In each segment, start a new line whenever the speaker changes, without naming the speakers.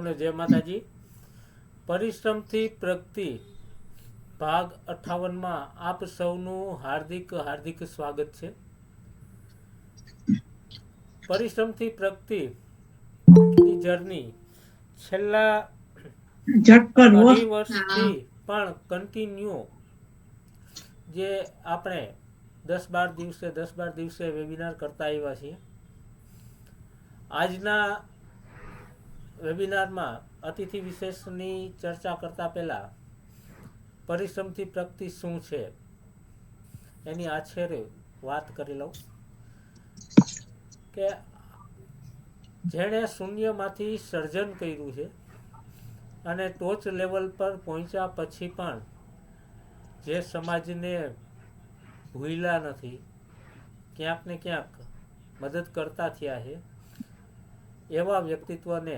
સૌને જય માતાજી. પરિશ્રમથી પ્રગતિ ભાગ 58માં આપ સૌનું હાર્દિક હાર્દિક સ્વાગત છે. પરિશ્રમથી પ્રગતિની જર્ની છેલ્લા અઢી વર્ષથી પણ કન્ટિન્યુ જે આપણે 10-12 દિવસે વેબિનાર કરતા આવ્યા છીએ. આજના વેબિનારમાં અતિથિ વિશેષની ચર્ચા કરતા પહેલા પરિશ્રમથી પ્રગતિ શું છે એની આછેરે વાત કરી લઉં કે જેણે શૂન્યમાંથી સર્જન કર્યું છે અને ટોચ લેવલ પર પહોંચ્યા પછી પણ જે સમાજને ભૂલ્યા નથી, ક્યાંક ને ક્યાંક મદદ કરતા થયા છે, એવા વ્યક્તિત્વને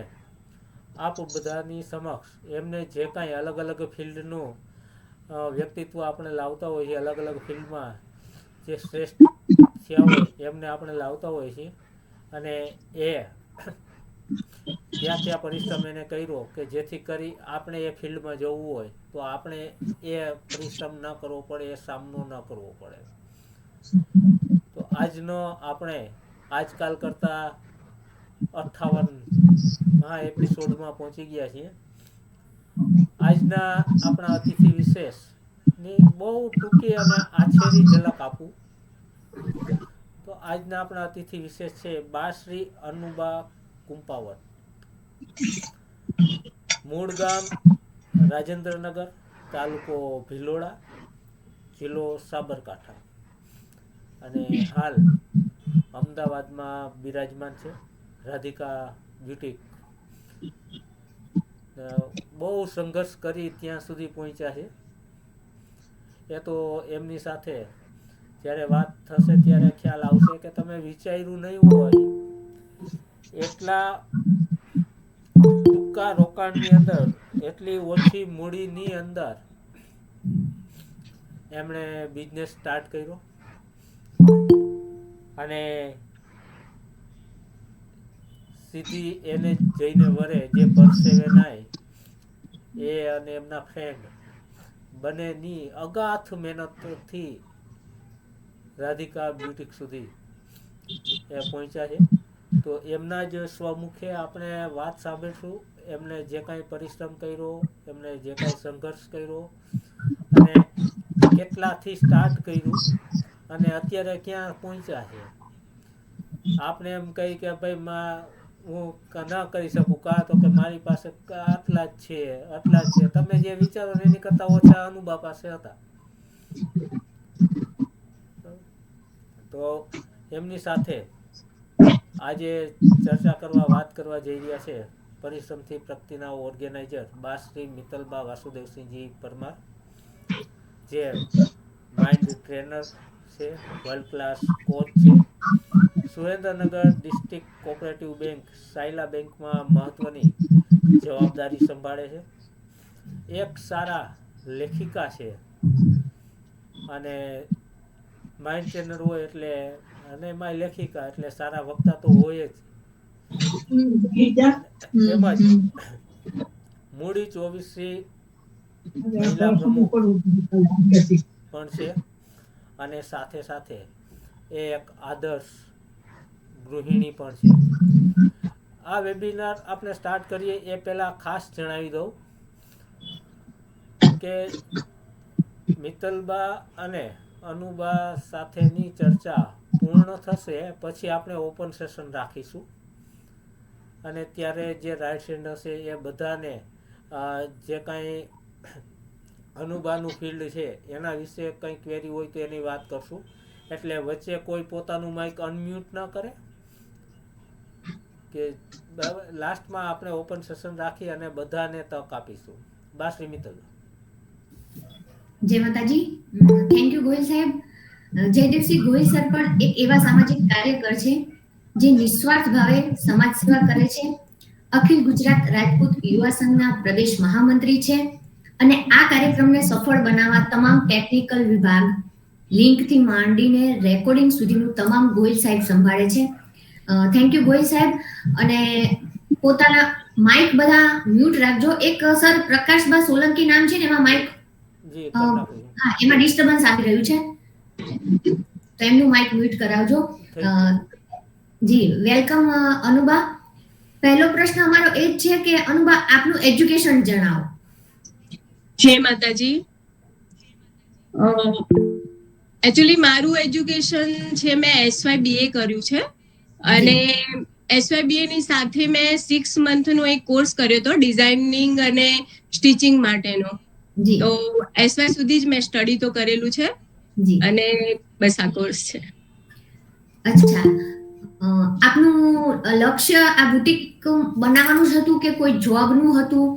આપ બધાની સમક્ષ એમને જે કાંઈ અલગ અલગ ફિલ્ડનું વ્યક્તિત્વ આપણે લાવતા હોઈએ છીએ, અલગ અલગ ફિલ્ડમાં જે શ્રેષ્ઠ થયા હોય એમને આપણે લાવતા હોઈએ છીએ અને એ ત્યાં ત્યાં પરિશ્રમ એને કર્યો કે જેથી કરી આપણે એ ફિલ્ડમાં જવું હોય તો આપણે એ પરિશ્રમ ન કરવો પડે, એ સામનો ન કરવો પડે. તો આજનો આપણે આજકાલ કરતા 58 એપિસોડમાં પહોંચી ગયા છીએ. આજના આપણા અતિથિ વિશેષની બહુ ટૂંકી અને આછેરી ઝલક આપું તો આજના આપણા અતિથિ વિશેષ છે બા શ્રી અનુબા કુંપાવત. મૂળ ગામ રાજેન્દ્રનગર, તાલુકો ભિલોડા, જિલ્લો સાબરકાંઠા અને હાલ અમદાવાદમાં બિરાજમાન છે. રાધિકા બ્યુટીક બહુ સંઘર્ષ કરી ત્યાં સુધી પહોંચ્યા છે. એ તો એમની સાથે જ્યારે વાત થશે ત્યારે ખ્યાલ આવશે કે તમે વિચાર્યું નહીં હોય એટલા ટૂંકા રોકાણની અંદર, એટલી ઓછી મૂડીની અંદર એમણે બિઝનેસ સ્ટાર્ટ કર્યો અને સીધી એને જઈને વરે જે પરસેવે નાય એ અને એમના ફ્રેન્ડ બંનેની અગાથ મહેનતથી રાધિકા બ્યુટીક સુધી એ પહોંચ્યા છે. તો એમના જ સ્વમુખે આપણે વાત સાંભળીશું. એમને જે કાંઈ પરિશ્રમ કર્યો, એમને જે કાંઈ સંઘર્ષ કર્યો અને કેટલાથી સ્ટાર્ટ કર્યું અને અત્યારે ક્યાં પહોંચ્યા છે. આપણે એમ કહી કે ભાઈ હું ના કરી શકું, કાં તો કે મારી પાસે આટલા જ છે, આટલા જ છે. તમે જે વિચારો ને એની કરતાં ઓછા અનુભવ પાસે હતા. તો એમની સાથે આજે ચર્ચા કરવા, વાત કરવા જઈ રહ્યા છે પરિશ્રમથી પ્રગતિના ઓર્ગેનાઇઝર બા શ્રી મિત્તલબા વાસુદેવસિંહજી પરમાર, જે માઇન્ડ ટ્રેનર છે, વર્લ્ડ ક્લાસ કોચ છે. Surendranagar district cooperative bank Sayla બેંકમાં મહત્વની જવાબદારી સંભાળે છે. એક સારા લેખિકા છે અને માઇન્ડ ટ્રેનર હોય એટલે અને એમાં લેખિકા એટલે સારા વક્તા તો હોય જ. તેમજ મૂડી 24 મહિલા પ્રમુખ પણ છે અને સાથે સાથે એ એક આદર્શ ગૃહિણી પણ છે. આ વેબિનાર આપણે સ્ટાર્ટ કરીએ એ પહેલાં ખાસ જણાવી દઉં કે મિત્તલબા અને અનુબા સાથેની ચર્ચા પૂર્ણ થશે પછી આપણે ઓપન સેશન રાખીશું અને ત્યારે જે રાઇટ્સ હેન્ડ હશે એ બધાને જે કાંઈ અનુબાનું ફિલ્ડ છે એના વિશે કંઈ ક્વેરી હોય તો એની વાત કરશું. એટલે વચ્ચે કોઈ પોતાનું માઇક અનમ્યુટ ન કરે કે લાસ્ટમાં આપણે ઓપન સેશન રાખી અને બધાને તક આપીશું. બા શ્રી મિત્તલ.
જય માતાજી. થેન્ક યુ ગોહિલ સાહેબ. જયદેવસિંહ ગોહિલ સર પણ એક એવા સામાજિક કાર્યકર છે જે નિસ્વાર્થ ભાવે સમાજ સેવા કરે છે. અખિલ ગુજરાત રાજપૂત યુવા સંઘના પ્રદેશ મહામંત્રી છે અને આ કાર્યક્રમને સફળ બનાવવા તમામ ટેકનિકલ વિભાગ, લિંકથી માંડીને રેકોર્ડિંગ સુધીનું તમામ ગોહિલ સાહેબ સંભાળે છે. થેન્ક યુ ગોહિલ સાહેબ. અને પોતાના માઇક બધા મ્યુટ રાખજો. એક સર પ્રકાશબા સોલંકી નામ છે ને, એમાં માઇક
જી કરી નાખું છું.
હા, એમાં ડિસ્ટર્બન્સ આવી રહ્યું છે, તો એમનું માઇક મ્યુટ કરાવજો. જી વેલકમ અનુબા. પહેલો પ્રશ્ન અમારો એ જ છે કે અનુબા આપનું એજ્યુકેશન જણાવો.
જય માતાજી. એકચ્યુઅલી મારું એજ્યુકેશન છે, મેં SYBA કર્યું છે અને SYBA ની સાથે મેં 6 મંથનો એક કોર્સ કર્યો હતો ડિઝાઇનિંગ અને સ્ટિચિંગ માટેનો. તો SY સુધી જ મેં સ્ટડી તો કરેલું છે અને બસ આ કોર્સ છે.
અચ્છા, આપનું લક્ષ્ય આ બુટીક બનાવવાનું જ હતું કે કોઈ જોબનું હતું,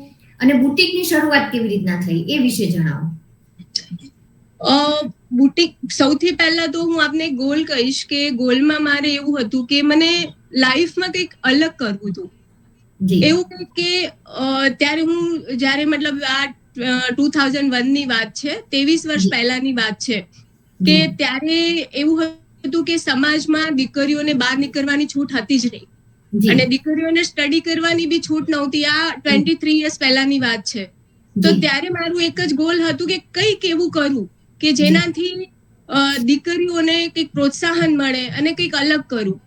અને બુટીકની શરૂઆત કેવી રીતના થઈ એ વિશે જણાવો.
બુટીક સૌથી પહેલા તો હું આપને ગોલ કહીશ કે ગોલમાં મારે એવું હતું કે મને લાઈફમાં કંઈક અલગ કરવું હતું. એવું કંઈક કે ત્યારે હું જ્યારે મતલબ આ 2001 ની વાત છે, 23 વર્ષ પહેલાની વાત છે, કે ત્યારે એવું હતું કે સમાજમાં દીકરીઓને બહાર નીકળવાની છૂટ હતી જ નહીં અને દીકરીઓને સ્ટડી કરવાની બી છૂટ નહોતી. આ 23 યર્સ પહેલાની વાત છે. તો ત્યારે મારું એક જ ગોલ હતું કે કંઈક એવું કરું કે જેનાથી દીકરીઓને કંઈક પ્રોત્સાહન મળે અને કંઈક અલગ કરું.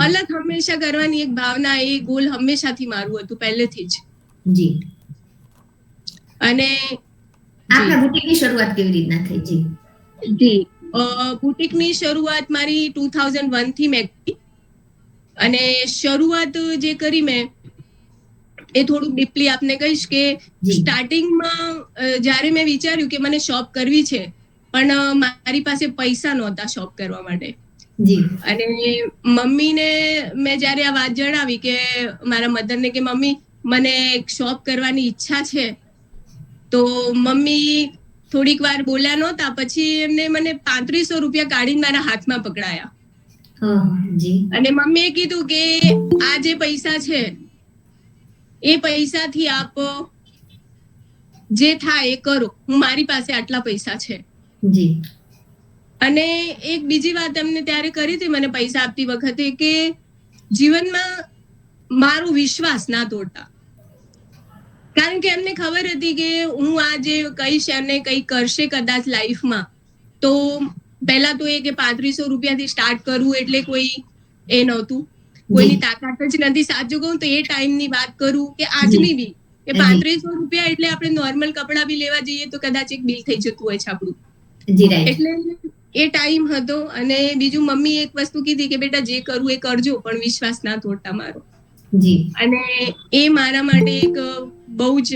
અલગ હંમેશા કરવાની એક ભાવના, એ ગોલ હંમેશાથી મારું હતું પહેલેથી જ.
જી.
અને
આપના બુટીકની શરૂઆત કેવી રીતના થઈ?
જી બુટીકની શરૂઆત મારી 2001 થી મેં કરી અને શરૂઆત જે કરી મેં એ થોડુંક ડીપલી આપને કહીશ કે સ્ટાર્ટિંગમાં જ્યારે મેં વિચાર્યું કે મને શોપ કરવી છે, પણ મારી પાસે પૈસા નહોતા શોપ કરવા માટે. અને મમ્મીને મેં જ્યારે આ વાત જણાવી કે મારા મધરને કે મમ્મી મને એક શોપ કરવાની ઈચ્છા છે, તો મમ્મી થોડીક વાર બોલ્યા નહોતા. પછી એમને મને 3500 રૂપિયા કાઢીને મારા હાથમાં પકડાયા અને મમ્મીએ કીધું કે આ જે પૈસા છે એ પૈસાથી આપ જે થાય એ કરો, હું મારી પાસે આટલા પૈસા છે. અને એક બીજી વાત એમને ત્યારે કરી હતી મને પૈસા આપતી વખતે કે જીવનમાં મારો વિશ્વાસ ના તોડતા, કારણ કે એમને ખબર હતી કે હું આ જે કહીશ એમને કંઈ કરશે કદાચ લાઈફમાં, તો પહેલા તો એ કે 3500 રૂપિયાથી સ્ટાર્ટ કરવું એટલે કોઈ એ નહોતું, કોઈની તાકાત જ નથી. સાચું કહું તો એ ટાઈમની વાત કરું કે આજની બી કે 3500 રૂપિયા એટલે આપણે નોર્મલ કપડાં બી લેવા જઈએ તો કદાચ એક બિલ થઈ જતું હોય છે આપણું. એટલે એ ટાઈમ હતો. અને બીજું મમ્મી એક વસ્તુ કીધી કે બેટા જે કરવું એ કરજો, પણ વિશ્વાસ ના તોડતા મારો. અને એ મારા માટે એક બહુ જ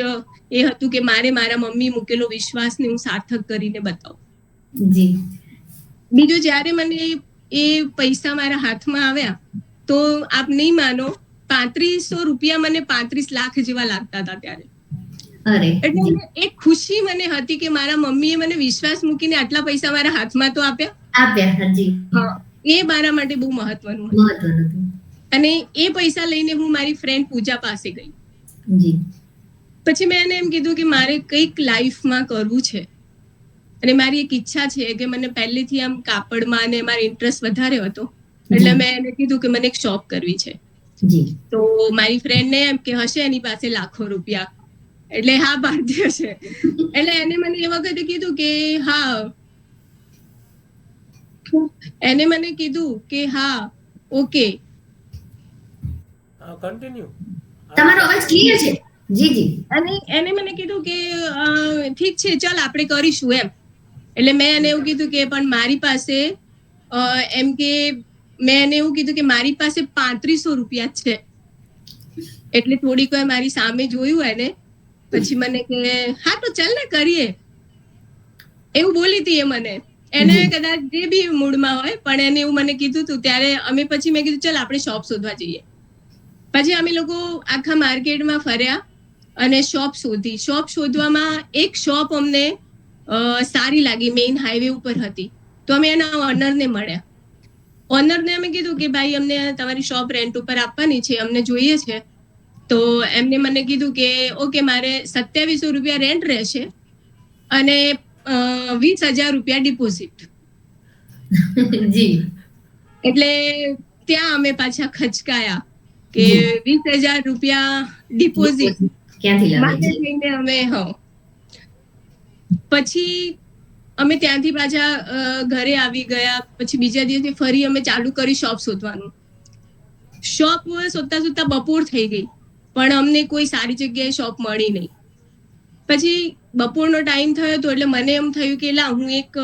એ હતું કે મારે મારા મમ્મી મૂકેલો વિશ્વાસને હું સાર્થક કરીને બતાવું. બીજું જ્યારે મને એ પૈસા મારા હાથમાં આવ્યા તો આપ નહીં માનો, 3500 રૂપિયા મને 35 લાખ જેવા લાગતા હતા ત્યારે. એટલે એક ખુશી મને હતી કે મારા મમ્મીએ મને વિશ્વાસ મૂકીને આટલા પૈસા મારા હાથમાં તો આપ્યા. એ મારા માટે બહુ મહત્વનું હતું. અને એ પૈસા લઈને હું મારી ફ્રેન્ડ પૂજા પાસે ગઈ. પછી મેં એને એમ કીધું કે મારે કંઈક લાઈફમાં કરવું છે અને મારી એક ઈચ્છા છે કે મને પહેલેથી આમ કાપડમાં અને મારો ઇન્ટરેસ્ટ વધારે હતો, એટલે મેં એને કીધું કે મને એક શોપ કરવી છે. તો મારી ફ્રેન્ડને એમ કે હશે એની પાસે લાખો રૂપિયા, એટલે હા ભારતીય છે, એટલે એને મને એ વખતે કીધું કે હા, એને મને કીધું કે હા ઓકે.
કન્ટિન્યુ.
તમારો અવાજ ક્લિયર છે.
અને એને મને કીધું કે ઠીક છે ચાલ આપણે કરીશું એમ. એટલે મેં એને એવું કીધું કે પણ મારી પાસે એમ કે મેં એને એવું કીધું કે મારી પાસે 3500 રૂપિયા છે. એટલે થોડીક વાર મારી સામે જોયું એને, પછી મને કે હા તો ચાલ ને કરીએ, એવું બોલી હતી એ મને. એને કદાચ જે બી મૂડમાં હોય, પણ એને એવું મને કીધું હતું ત્યારે અમે પછી મેં કીધું ચાલ આપણે શોપ શોધવા જઈએ. પછી અમે લોકો આખા માર્કેટમાં ફર્યા અને શોપ શોધી. શોપ શોધવામાં એક શોપ અમને સારી લાગી, મેઇન હાઈવે ઉપર હતી. તો અમે એના ઓનરને મળ્યા. ઓનરને અમે કીધું કે ભાઈ અમને તમારી શોપ રેન્ટ ઉપર આપવાની છે, અમને જોઈએ છે. તો એમને મને કીધું કે ઓકે મારે 2700 રૂપિયા રેન્ટ રહેશે અને 20,000 રૂપિયા ડિપોઝિટ. એટલે ત્યાં અમે પાછા ખચકાયા કે
જી.
20,000 રૂપિયા ડિપોઝિટ
ક્યાંથી લાવે
માટે
જી
થઈને અમે પછી અમે ત્યાંથી પાછા ઘરે આવી ગયા. પછી બીજા દિવસે ફરી અમે ચાલુ કરી શોપ શોધવાનું. શોપ શોધતા શોધતા બપોર થઈ ગઈ, પણ અમને કોઈ સારી જગ્યાએ શોપ મળી નહીં. પછી બપોરનો ટાઈમ થયો હતો એટલે મને એમ થયું કે લા હું એક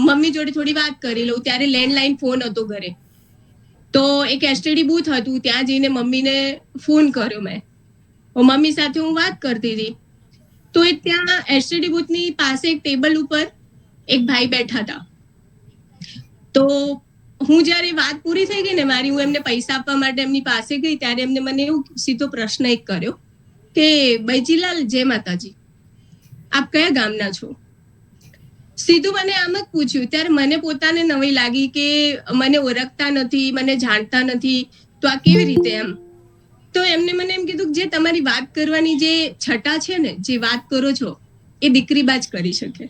મમ્મી જોડે થોડી વાત કરી લઉં. ત્યારે લેન્ડલાઈન ફોન હતો ઘરે, તો એક એસટીડી બૂથ હતું, ત્યાં જઈને મમ્મીને ફોન કર્યો મેં. મમ્મી સાથે હું વાત કરતી હતી, તો એ ત્યાં એસટીડી બૂથની પાસે એક ટેબલ ઉપર એક ભાઈ બેઠા હતા. તો હું જ્યારે વાત પૂરી થઈ ગઈ ને મારી, હું એમને પૈસા આપવા માટે એમની પાસે ગઈ, ત્યારે એમને મને એવું સીધો પ્રશ્ન એક કર્યો કે બૈજીલાલ, જય માતાજી, આપ કયા ગામના છો? સીધું મને આમ જ પૂછ્યું. ત્યારે મને પોતાને નવાઈ લાગી કે મને ઓળખતા નથી, મને જાણતા નથી, તો આ કેવી રીતે એમ. તો એમને મને એમ કીધું જે તમારી વાત કરવાની જે છટા છે ને, જે વાત કરો છો એ દીકરી બા જ કરી શકે.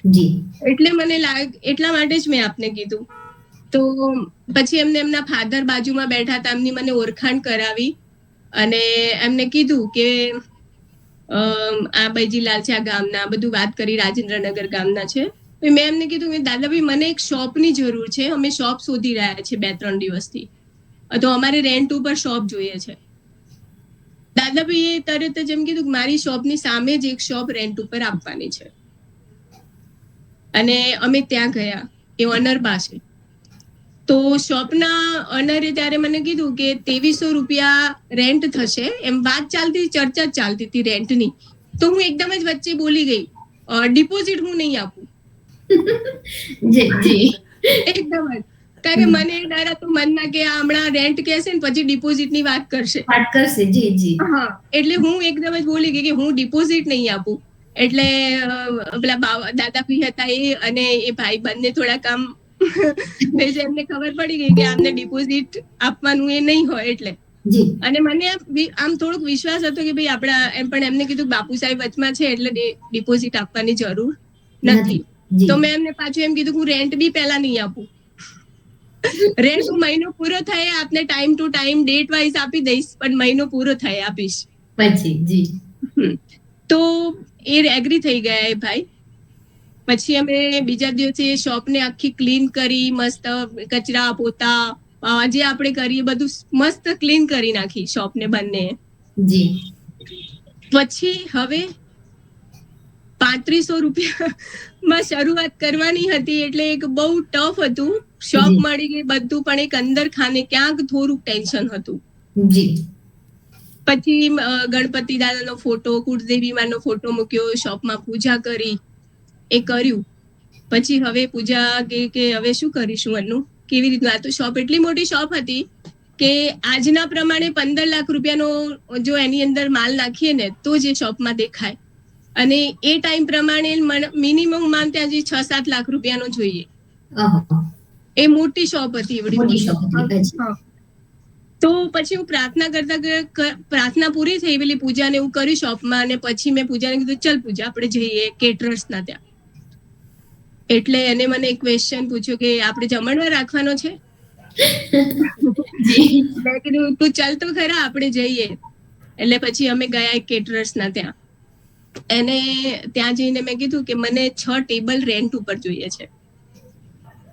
જી
એટલે મને એટલા માટે જ મેં આપને કીધું. તો પછી એમને એમના ફાધર બાજુમાં બેઠા હતા, એમની મને ઓળખાણ કરાવી અને એમને કીધું કે આ બૈજીલાલ છે, આ ગામના, બધું વાત કરી, રાજેન્દ્રનગર ગામના છે. મેં એમને કીધું કે દાદાભાઈ મને એક શોપની જરૂર છે, અમે શોપ શોધી રહ્યા છીએ 2-3 દિવસથી, તો અમારે રેન્ટ ઉપર શોપ જોઈએ છે. દાદાભાઈએ તરત જ એમ કીધું કે મારી શોપની સામે જ એક શોપ રેન્ટ ઉપર આપવાની છે. અને અમે ત્યાં ગયા, એ ઓનર પાસે. તો શોપના ઓનરે ત્યારે મને કીધું કે 2300 રૂપિયા રેન્ટ થશે. એમ વાત ચાલતી, ચર્ચા ચાલતી હતી રેન્ટની. તો હું એકદમ જ વચ્ચે બોલી ગઈ, ડિપોઝિટ હું નહીં આપું.
જી જી
એકદમ જ. કારણ કે મને ડર હતો મનમાં કે આ હમણાં રેન્ટ કહેશે ને પછી ડિપોઝિટની વાત કરશે.
વાત કરશે. જી જી
હા, એટલે હું એકદમ જ બોલી ગઈ કે હું ડિપોઝિટ નહીં આપું. એટલે પેલા દાદાભાઈ હતા એ અને એ ભાઈ બંને થોડાક આમ એમને ખબર પડી ગઈ કે આમને ડિપોઝિટ આપવાનું એ નહીં હોય એટલે.
જી
અને મને આમ થોડોક વિશ્વાસ હતો કે ભાઈ આપણા એમ, પણ એમને કીધું બાપુ સાહેબ વચમાં છે એટલે ડિપોઝિટ આપવાની જરૂર નથી.
જી
તો મેં એમને પાછું એમ કીધું હું રેન્ટ બી પહેલા નહીં આપું. રેન્ટ હું મહિનો પૂરો થાય આપને time to time date wise આપી દઈશ, પણ મહિનો પૂરો થાય આપીશ
પછી. જી
તો એ એગ્રી થઈ ગયા એ ભાઈ. પછી અમે બીજા દિવસે શોપને આખી ક્લીન કરી, મસ્ત કચરા પોતા જે આપણે કરીએ બધું મસ્ત ક્લીન કરી નાખી શોપને બંને.
જી
પછી હવે 3500 રૂપિયામાં શરૂઆત કરવાની હતી, એટલે એક બહુ ટફ હતું. શોપ
જી.
મળી ગઈ બધું, પણ એક અંદર ખાને ક્યાંક થોડુંક ટેન્શન હતું.
જી
પછી ગણપતિ દાદાનો ફોટો, કુળદેવી માનો ફોટો મૂક્યો, શોપમાં પૂજા કરી, એ કર્યું. પછી હવે પૂજા કે હવે શું કરીશું એનું, કેવી રીતનું. આ તો શોપ એટલી મોટી શોપ હતી કે આજના પ્રમાણે 15 લાખ રૂપિયાનો જો એની અંદર માલ નાખીએ ને તો જ એ શોપમાં દેખાય. અને એ ટાઈમ પ્રમાણે મિનિમમ માલ ત્યાં 6-7 લાખ રૂપિયાનો જોઈએ. એ મોટી શોપ હતી, એવડી
મોટી
મોટી.
શોપ હતી.
તો પછી હું પ્રાર્થના પૂરી થઈ, પેલી પૂજાને એવું કર્યું શોપમાં, અને પછી મેં પૂજાને કીધું ચલ પૂજા આપણે જઈએ કેટરર્સના ત્યાં. એટલે એને મને એક ક્વેશ્ચન પૂછ્યો કે આપણે જમણવાર રાખવાનો છે? મેં કીધું તું ચાલ તો ખરા, આપણે જઈએ. એટલે પછી અમે ગયા એક કેટરર્સના ત્યાં. એને ત્યાં જઈને મેં કીધું કે મને 6 ટેબલ રેન્ટ ઉપર જોઈએ છે.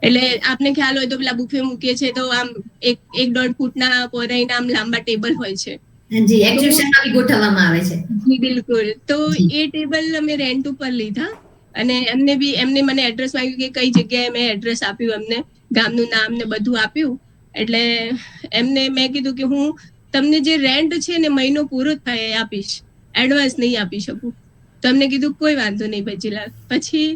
એટલે આપને ખ્યાલ હોય તો પેલા બુફે મૂકીએ છે તો આમ 1-1.5 ફૂટના પહોળાઈના આમ લાંબા ટેબલ હોય છે.
જી એક્ઝિબિશનમાં બી ગોઠવવામાં આવે છે.
જી બિલકુલ. તો એ ટેબલ અમે રેન્ટ ઉપર લીધા અને એમને મને એડ્રેસ માંગ્યું કે કઈ જગ્યાએ. મેં એડ્રેસ આપ્યું એમને, ગામનું નામ ને બધું આપ્યું. એટલે એમને મેં કીધું કે હું તમને જે રેન્ટ છે ને મહિનો પૂરો થાય એ આપીશ, એડવાન્સ નહીં આપી શકું. તો એમને કીધું કોઈ વાંધો નહીં બચીલાલ. પછી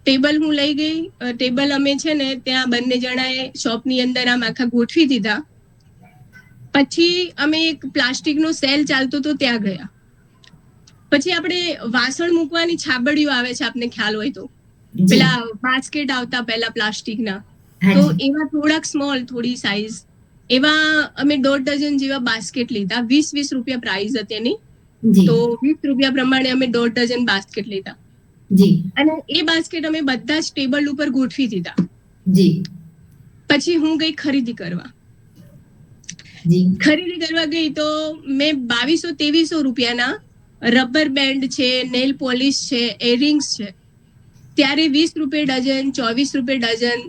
ટેબલ હું લઈ ગઈ. ટેબલ અમે છે ને ત્યાં બંને જણાએ શોપની અંદર આમ આખા ગોઠવી દીધા. પછી અમે એક પ્લાસ્ટિકનો સેલ ચાલતો તો ત્યાં ગયા. પછી આપણે વાસણ મૂકવાની છાબડીઓ આવે છે, આપને ખ્યાલ હોય તો, પેલા બાસ્કેટ આવતા પહેલા પ્લાસ્ટિકના, તો એવા થોડાક સ્મોલ, થોડી સાઈઝ એવા અમે 1.5 ડઝન જેવા બાસ્કેટ લીધા. 20-20 રૂપિયા પ્રાઇસ હતી એની. તો 20 રૂપિયા પ્રમાણે અમે 1.5 ડઝન બાસ્કેટ લીધા. જી. અને એ બાસ્કેટ અમે બધા જ ટેબલ ઉપર ગોઠવી દીધા. જી. પછી હું ગઈ ખરીદી કરવા.
જી
ખરીદી કરવા ગઈ તો મેં 2200-2300 રૂપિયાના રબર બેન્ડ છે, નેલ પોલિશ છે, એરિંગ્સ છે, ત્યારે 20 રૂપિયા ડઝન, 24 રૂપિયા ડઝન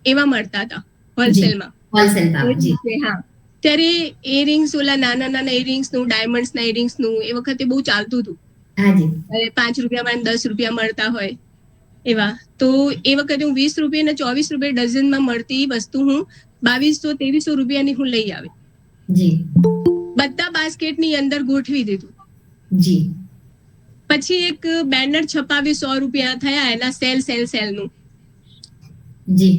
એવા મળતા હતા હોલસેલમાં.
હોલસેલ ભાવ જી
હા, ત્યારે એરિંગ્સ, ઓલા નાના નાના એરિંગ્સ નું, ડાયમંડ્સ ના એરિંગ્સ નું એ વખતે બહુ ચાલતું હતું.
હાજી
5 રૂપિયામાં 10 રૂપિયા મળતા હોય એવા. તો એ વખતે હું 20 રૂપિયા અને 24 રૂપિયા ડઝનમાં મળતી વસ્તુ હું 2200-2300 રૂપિયાની હું લઈ આવી.
જી
બધા બાસ્કેટની અંદર ગોઠવી દીધું.
જી
પછી એક બેનર છપાવી 100 રૂપિયા થયા એના સેલ નું,
જી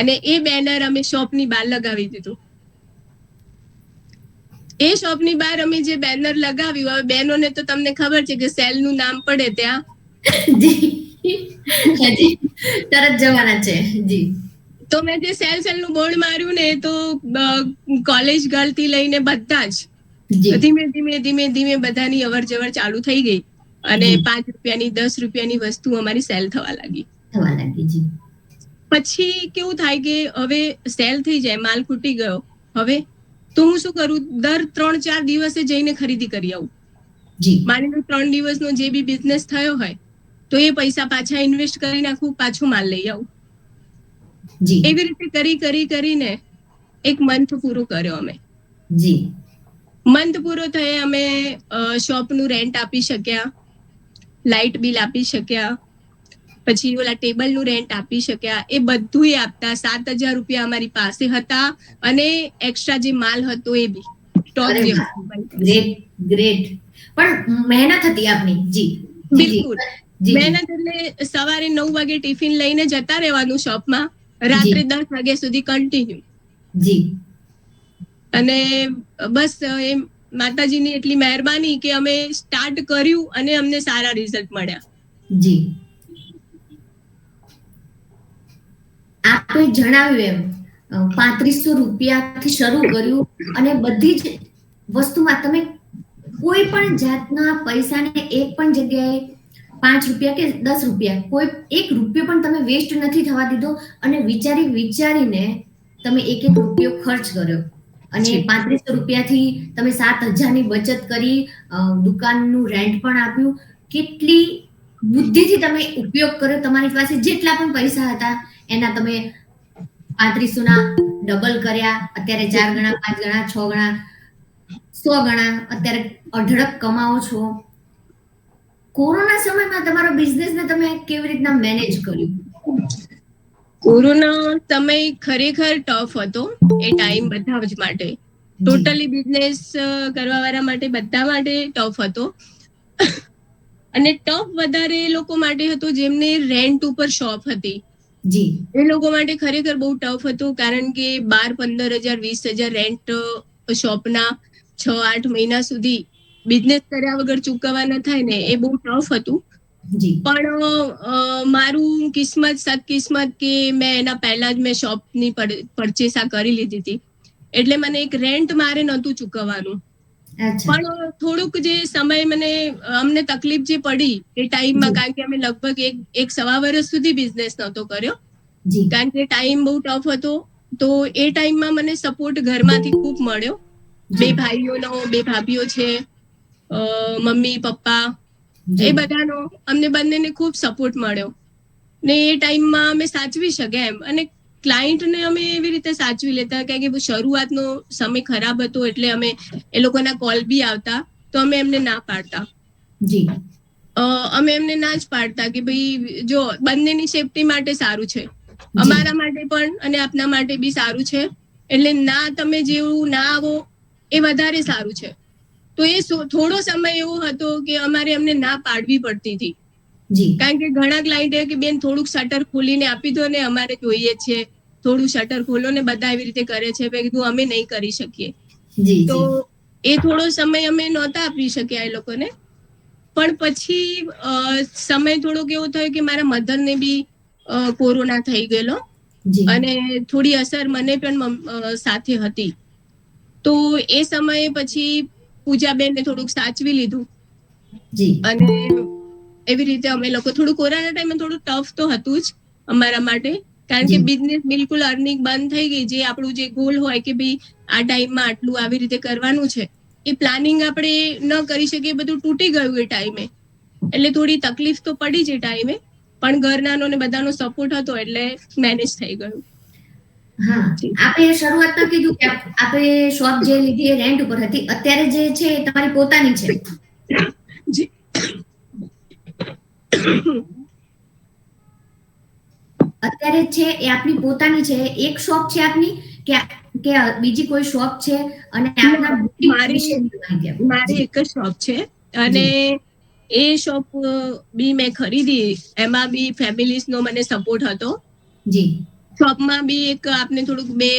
અને એ બેનર અમે શોપની બહાર લગાવી દીધું. એ શોપની બહાર અમે જે બેનર લગાવ્યું, હવે બહેનોને તો તમને ખબર છે કે સેલ નું નામ પડે ત્યાં
જી હાજી તરત જવાના છે. જી
તો મેં જે સેલ નું બોર્ડ માર્યું ને, તો કોલેજ ગર્લ થી લઈને બધા જ
જી
ધીમે ધીમે ધીમે ધીમે બધાની અવર જવર ચાલુ થઈ ગઈ અને
જી.
5 રૂપિયાની 10 રૂપિયાની વસ્તુ અમારી સેલ થવા લાગી.
થવા લાગી જી
પછી કેવું થાય કે હવે સેલ થઈ જાય, માલ ખૂટી ગયો, હવે તો હું શું કરું, દર 3-4 દિવસે જઈને ખરીદી કરી આવું.
જી
માની લો 3 દિવસનો જે બી બિઝનેસ થયો હોય તો એ પૈસા પાછા ઇન્વેસ્ટ કરી નાખું, પાછો માલ લઈ આવું.
જી
એવી રીતે કરીને એક મંથ પૂરો કર્યો અમે.
જી
મંથ પૂરો થયે અમે શોપનું રેન્ટ આપી શક્યા, લાઇટ બિલ આપી શક્યા, પછી ઓલા ટેબલનું રેન્ટ આપી શક્યા. એ બધું આપતા 7,000 રૂપિયા અમારી પાસે હતા, અને એક્સ્ટ્રા જે માલ હતો એ બી સ્ટોક
અરે
જે
વાહ. Great great. પણ મહેનત હતી આપની. જી
બિલકુલ
જી
મહેનત. એટલે સવારે 9 વાગે ટિફિન લઈને જતા રહેવાનું શોપમાં, રાત્રે 10 વાગ્યા સુધી કન્ટિન્યુ.
જી
અને બસ એ માતાજીની એટલી મહેરબાની કે અમે સ્ટાર્ટ કર્યું અને અમને સારા રિઝલ્ટ મળ્યા.
જી આપે જણાવ્યું એમ 3500 રૂપિયાથી શરૂ કર્યું, અને બધી જ વસ્તુમાં તમે કોઈ પણ જાતના પૈસાને એક પણ જગ્યાએ 5 રૂપિયા કે 10 રૂપિયા કોઈ એક રૂપિયો પણ તમે વેસ્ટ નથી થવા દીધો, અને વિચારીને તમે એક રૂપિયો ખર્ચ કર્યો, અને 3500 રૂપિયાથી તમે 7,000 ની બચત કરી, દુકાનનું રેન્ટ પણ આપ્યું. કેટલી બુદ્ધિથી તમે ઉપયોગ કર્યો. તમારી પાસે જેટલા પણ પૈસા હતા એના તમે 3500 ના ડબલ કર્યા. અત્યારે 4 ગણા, 5 ગણા, 6 ગણા, 100 ગણા અત્યારે અઢળક કમાવો છો. કોરોના સમયમાં તમારો બિઝનેસને તમે કેવી રીતના મેનેજ કર્યું?
કોરોના સમય ખરેખર ટફ હતો એ ટાઈમ બધા જ માટે, ટોટલી બિઝનેસ કરવા વાળા માટે, બધા માટે ટફ હતો. અને ટફ વધારે એ લોકો માટે હતો જેમને રેન્ટ ઉપર શોપ હતી.
જી
એ લોકો માટે ખરેખર બહુ ટફ હતું, કારણ કે 12-15,000 20,000 રેન્ટ શોપના 6-8 મહિના સુધી બિઝનેસ કર્યા વગર ચૂકવવાના થાય ને, એ બહુ ટફ હતું.
જી
પણ મારું કિસ્મત સદકિસ્મત કે મેં એના પહેલા જ મેં શોપની પરચેસા કરી લીધી હતી, એટલે મને એક રેન્ટ મારે નહોતું ચૂકવવાનું. પણ થોડુંક જે સમય અમને તકલીફ જે પડી એ ટાઈમમાં, કારણ કે અમે લગભગ 1-1.25 વર્ષ સુધી બિઝનેસ નહોતો કર્યો, કારણ કે ટાઈમ બહુ ટફ હતો. તો એ ટાઈમમાં મને સપોર્ટ ઘરમાંથી ખૂબ મળ્યો. 2 ભાઈઓનો, 2 ભાભીઓ છે, મમ્મી પપ્પા, એ બધાનો અમને બંનેને ખૂબ સપોર્ટ મળ્યો ને એ ટાઈમમાં અમે સાચવી શક્યા એમ. અને ક્લાયન્ટને અમે એવી રીતે સાચવી લેતા, કારણ કે શરૂઆતનો સમય ખરાબ હતો, એટલે અમે એ લોકોના કોલ બી આવતા તો અમે એમને ના પાડતા. અમે એમને ના જ પાડતા કે ભાઈ જો બંનેની સેફટી માટે સારું છે, અમારા માટે પણ અને આપના માટે બી સારું છે, એટલે ના તમે જેવું ના આવો એ વધારે સારું છે. તો એ થોડો સમય એવો હતો કે અમારે એમને ના પાડવી પડતી હતી, કારણ કે ઘણા ક્લાયન્ટે કે બેન થોડુંક શટર ખોલીને આપી દો ને, અમારે જોઈએ છે, થોડું શટર ખોલો ને, બધા એવી રીતે કરે છે, મેં કીધું અમે નહીં કરી શકીએ. તો એ થોડો સમય અમે નહોતા આપી શક્યા એ લોકોને. પણ પછી સમય થોડો કેવો થયો કે મારા મધરને બી કોરોના થઈ ગયેલો, અને થોડી અસર મને પણ સાથે હતી. તો એ સમયે પછી પૂજાબેનને થોડુંક સાચવી લીધું, અને એવી રીતે અમે લોકો થોડું કોરોના ટાઈમે થોડું ટફ તો હતું જ અમારા માટે, કારણ કે
જી.
બિઝનેસ બિલકુલ અર્નિંગ બંધ થઈ ગઈ. જે આપણું જે ગોલ હોય કે ભાઈ આ ટાઈમમાં આટલું આવી રીતે કરવાનું છે, એ પ્લાનિંગ આપણે ન કરી શકીએ, બધું તૂટી ગયું એ ટાઈમે. એટલે થોડી તકલીફ તો પડી જ એ ટાઈમે, પણ ઘરનાનો ને બધાનો સપોર્ટ હતો એટલે મેનેજ થઈ ગયું.
હા, આપે શરૂઆતમાં કીધું કે આપે શોપ જે લીધી એ રેન્ટ ઉપર હતી, અત્યારે જે છે એ તમારી પોતાની છે.
જી.
અત્યારે છે એ આપની પોતાની છે, એક શોપ છે આપની કે કે બીજી કોઈ શોપ છે? અને આપના boutique વિશે માહિતી આપો.
મારી એક જ શોપ છે અને એ શોપ બી મેં ખરીદી, એમાં બી ફેમિલીઝ નો મને સપોર્ટ હતો.
જી.
શોપમાં બી એક આપને થોડુંક બે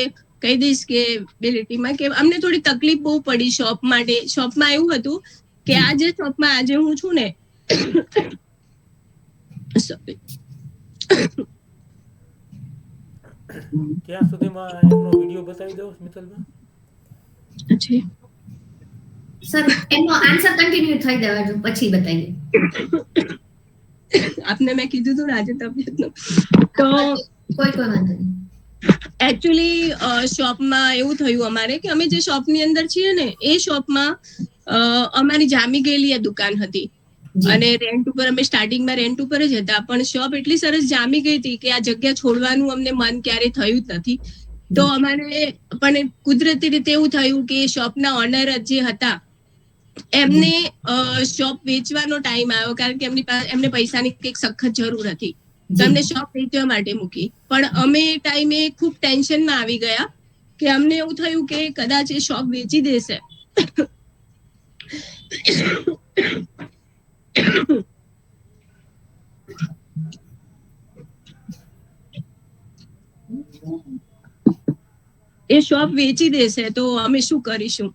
કહી દઈશ કે બે લીટીમાં કે અમને થોડી તકલીફ બહુ પડી શોપ માટે. શોપમાં એવું હતું કે આ જે શોપમાં આજે હું છું ને, sorry,
ત્યાં સુધીમાં એમનો વિડીયો બતાવી દો મિત્તલબા.
જી.
સર, એનો આન્સર કન્ટિન્યુ થઈ દેવા પછી બતાવીએ.
આપને મેં કીધું હતું ને આજે તબિયતનું, તો
કોઈ વાંધો નહીં.
એકચ્યુઅલી શોપમાં એવું થયું અમારે કે અમે જે શોપની અંદર છીએ ને, એ શોપમાં અમારી જામી ગયેલી આ દુકાન હતી અને રેન્ટ ઉપર અમે સ્ટાર્ટિંગમાં રેન્ટ ઉપર જ હતા, પણ શોપ એટલી સરસ જામી ગઈ હતી કે આ જગ્યા છોડવાનું અમને મન ક્યારે થયું જ નથી. તો અમારે પણ કુદરતી રીતે એવું થયું કે શોપના ઓનર જે હતા એમને શોપ વેચવાનો ટાઈમ આવ્યો, કારણ કે એમને પૈસાની કંઈક સખત જરૂર હતી, તો એમને શોપ વેચવા માટે મૂકી. પણ અમે એ ટાઈમે ખૂબ ટેન્શનમાં આવી ગયા કે અમને એવું થયું કે કદાચ એ શોપ વેચી દેશે. એ શોપ વેચી દેશે તો અમે શું કરીશું?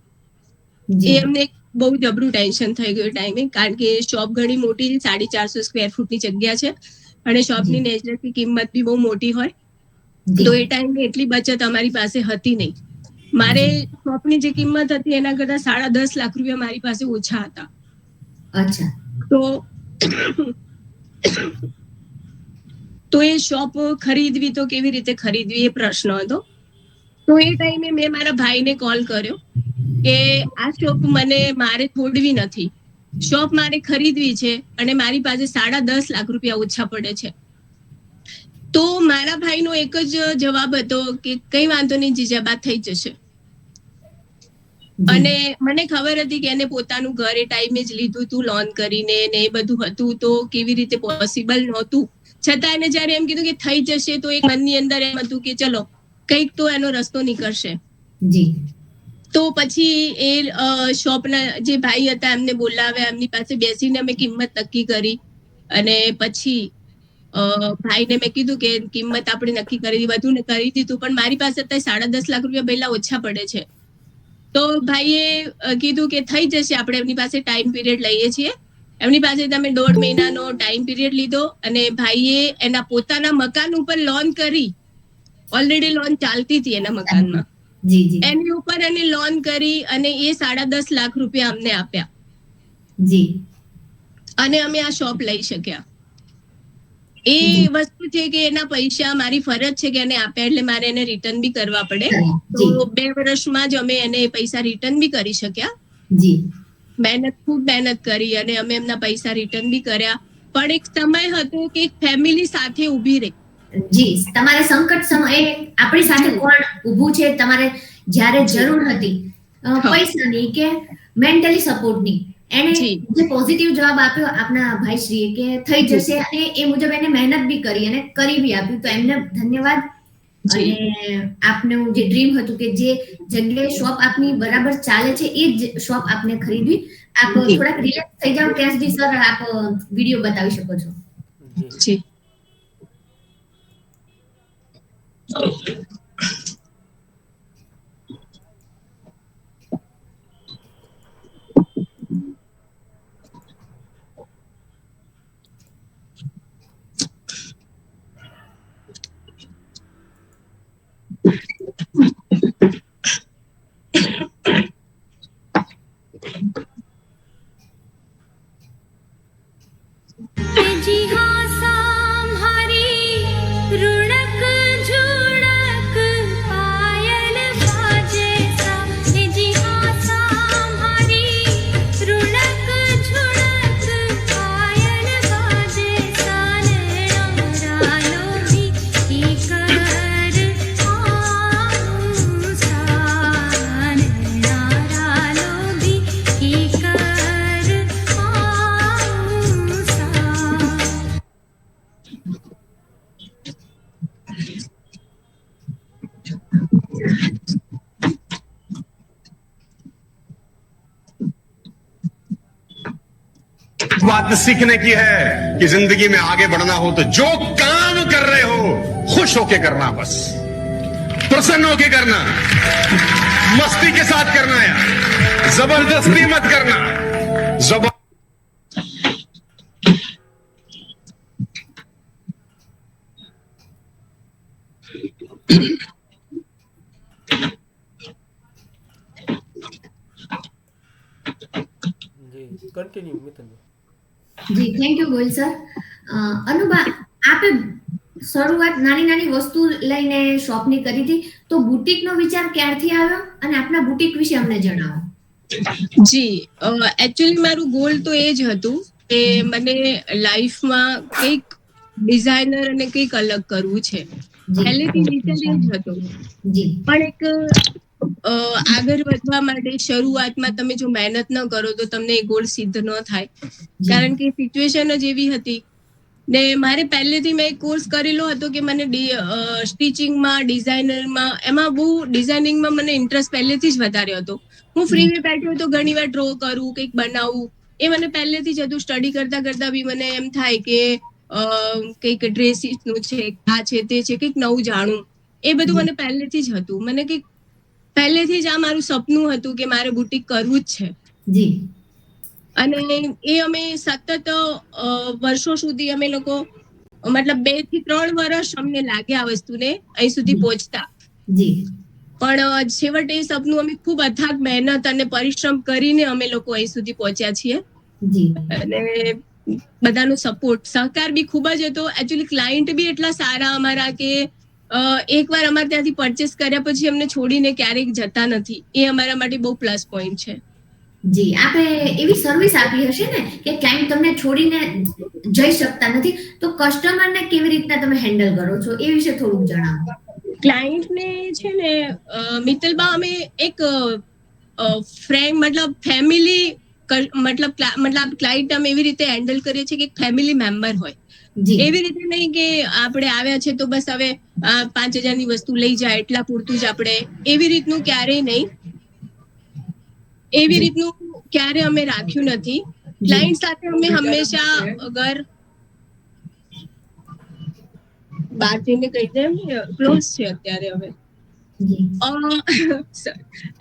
એ અમને બહુ જબરું ટેન્શન થઈ ગયું ટાઈમે, કારણ કે શોપ ઘણી મોટી 450 સ્ક્વેર ફૂટની જગ્યા છે અને શોપની નેચરલની કિંમત બી બહુ મોટી હોય. તો એ ટાઈમે એટલી બચત અમારી પાસે હતી નહીં. મારે શોપની જે કિંમત હતી એના કરતા 10.5 લાખ રૂપિયા મારી પાસે ઓછા હતા.
અચ્છા.
તો એ શોપ ખરીદવી તો કેવી રીતે ખરીદવી એ પ્રશ્ન હતો. તો એ ટાઈમે મેં મારા ભાઈને કોલ કર્યો કે આ શોપ મારે છોડવી નથી, શોપ મારે ખરીદવી છે અને મારી પાસે 10.5 લાખ રૂપિયા ઓછા પડે છે. તો મારા ભાઈનો એક જ જવાબ હતો કે કઈ વાંધો નહીં જીજાબા, થઈ જશે. અને મને ખબર હતી કે એને પોતાનું ઘર એ ટાઈમે જ લીધું હતું લોન કરીને ને એ બધું હતું, તો કેવી રીતે પોસિબલ નહોતું. છતાં એને જયારે એમ કીધું કે થઈ જશે તો એક મનની અંદર એમ હતું કે ચલો કંઈક તો એનો રસ્તો નીકળશે. તો પછી એ શોપના જે ભાઈ હતા એમને બોલાવ્યા, એમની પાસે બેસીને અમે કિંમત નક્કી કરી અને પછી ભાઈને મેં કીધું કે કિંમત આપણે નક્કી કરી બધું ને કરી દીધું, પણ મારી પાસે અત્યારે 10.5 લાખ રૂપિયા પહેલા ઓછા પડે છે. તો ભાઈએ કીધું કે થઈ જશે, આપણે એમની પાસે ટાઈમ પીરિયડ લઈએ છીએ. એમની પાસે તમે 1.5 મહિનાનો ટાઈમ પીરિયડ લીધો અને ભાઈએ એના પોતાના મકાન ઉપર લોન કરી. ઓલરેડી લોન ચાલતી હતી એના મકાનમાં, એની ઉપર એને લોન કરી અને એ 10.5 લાખ રૂપિયા અમને આપ્યા અને અમે આ શોપ લઈ શક્યા. એ વસ્તુ છે કે એના પૈસા મારી ફરજ છે કે એને આપ્યા એટલે મારે એને રિટર્ન બી કરવા પડે. તો 2 વર્ષમાં જ અમે એને પૈસા રિટર્ન બી કરી શક્યા. ખૂબ મહેનત કરી અને અમે એમના પૈસા રિટર્ન બી કર્યા. પણ એક સમય હતો કે ફેમિલી સાથે ઊભી રહી.
તમારે સંકટ સમયે આપણી સાથે કોણ ઊભું છે, તમારે જ્યારે જરૂર હતી પૈસાની કે મેન્ટલી સપોર્ટની, એને જે પોઝિટિવ જવાબ આપ્યો આપના ભાઈશ્રીએ કે થઈ જશે અને એ મુજબ એને મહેનત બી કરી અને કરી બી આપ્યું, તો એમને ધન્યવાદ. અને આપનું જે ડ્રીમ હતું કે જે જગ્યાએ શોપ આપની બરાબર ચાલે છે એ જ શોપ આપને ખરીદવી. આપ થોડાક રિલેક્સ થઈ જાઓ ત્યાં સુધી સર આપ વિડીયો બતાવી શકો છો.
જી.
जी हाँ सांभारी रुणक बात सीखने की है कि जिंदगी में आगे बढ़ना हो तो जो काम कर रहे हो खुश होके करना, बस प्रसन्न होके करना, मस्ती के साथ करना है, जबरदस्ती मत करना।
જી continue Mithun
ji thank you Gohil sir. Anuba, આપે શરૂઆત નાની નાની વસ્તુ લઈને શોપની કરી હતી, તો બુટીકનો વિચાર ક્યારથી આવ્યો અને આપના બુટીક વિશે અમને જણાવો.
જી એકચ્યુઅલી મારું ગોલ તો એ જ હતું કે મને લાઈફમાં કંઈક ડિઝાઇનર અને કંઈક અલગ કરવું છે. પહેલેથી વિચાર એ જ હતો.
જી
પણ એક આગળ વધવા માટે શરૂઆતમાં તમે જો મહેનત ન કરો તો તમને એ ગોલ સિદ્ધ ન થાય, કારણ કે સિચ્યુએશન જ એવી હતી. ને મારે પહેલેથી મેં એક કોર્સ કરેલો હતો કે મને સ્ટિચિંગમાં, ડિઝાઇનરમાં, એમાં બહુ ડિઝાઇનિંગમાં મને ઇન્ટરેસ્ટ પહેલેથી જ વધારે હતો. હું ફ્રી બેઠી તો ઘણી વાર ડ્રો કરું, કંઈક બનાવું, એ મને પહેલેથી જ હતું. સ્ટડી કરતા કરતા બી મને એમ થાય કે કંઈક ડ્રેસીસનું છે, આ છે, તે છે, કંઈક નવું જાણું, એ બધું મને પહેલેથી જ હતું. મને કંઈક પહેલેથી જ આ મારું સપનું હતું કે મારે બુટીક કરવું જ છે.
જી
અને એ અમે સતત વર્ષો સુધી અમે લોકો, મતલબ 2 થી 3 વર્ષ અમને લાગ્યા આ વસ્તુને અહીં સુધી પહોંચતા.
જી
પણ છેવટે એ સપનું અમે ખૂબ અથાગ મહેનત અને પરિશ્રમ કરીને અમે લોકો અહીં સુધી પહોંચ્યા છીએ.
જી
અને બધાનો સપોર્ટ, સહકાર બી ખૂબ જ હતો. એકચ્યુઅલી ક્લાયન્ટ બી એટલા સારા અમારા કે એકવાર અમારે ત્યાંથી પરચેસ કર્યા પછી અમને છોડીને ક્યારેક જતા નથી. એ અમારા માટે બહુ પ્લસ પોઈન્ટ છે.
જી આપે એવી સર્વિસ આપી હશે ને કે ક્લાયન્ટ તમને છોડીને જઈ શકતા નથી, તો કસ્ટમરને કેવી રીતના તમે હેન્ડલ કરો છો એ વિશે થોડુંક જણાવો.
ક્લાયન્ટને છે ને મિત્તલબા અમે એક ફ્રેન્ડ, મતલબ ફેમિલી, મતલબ ક્લાયન્ટ અમે એવી રીતે હેન્ડલ કરીએ છીએ કે ફેમિલી મેમ્બર હોય. એવી રીતે નહીં કે આપણે આવ્યા છે તો બસ હવે 5,000 ની વસ્તુ લઈ જાય એટલા પૂરતું જ આપણે, એવી રીતનું ક્યારેય નહીં, એવી રીતનું ક્યારે અમે રાખ્યું નથી. ક્લાયન્ટ સાથે અમે હંમેશા અગર બહાર જઈને કહી દે ક્લોઝ છે અત્યારે હવે.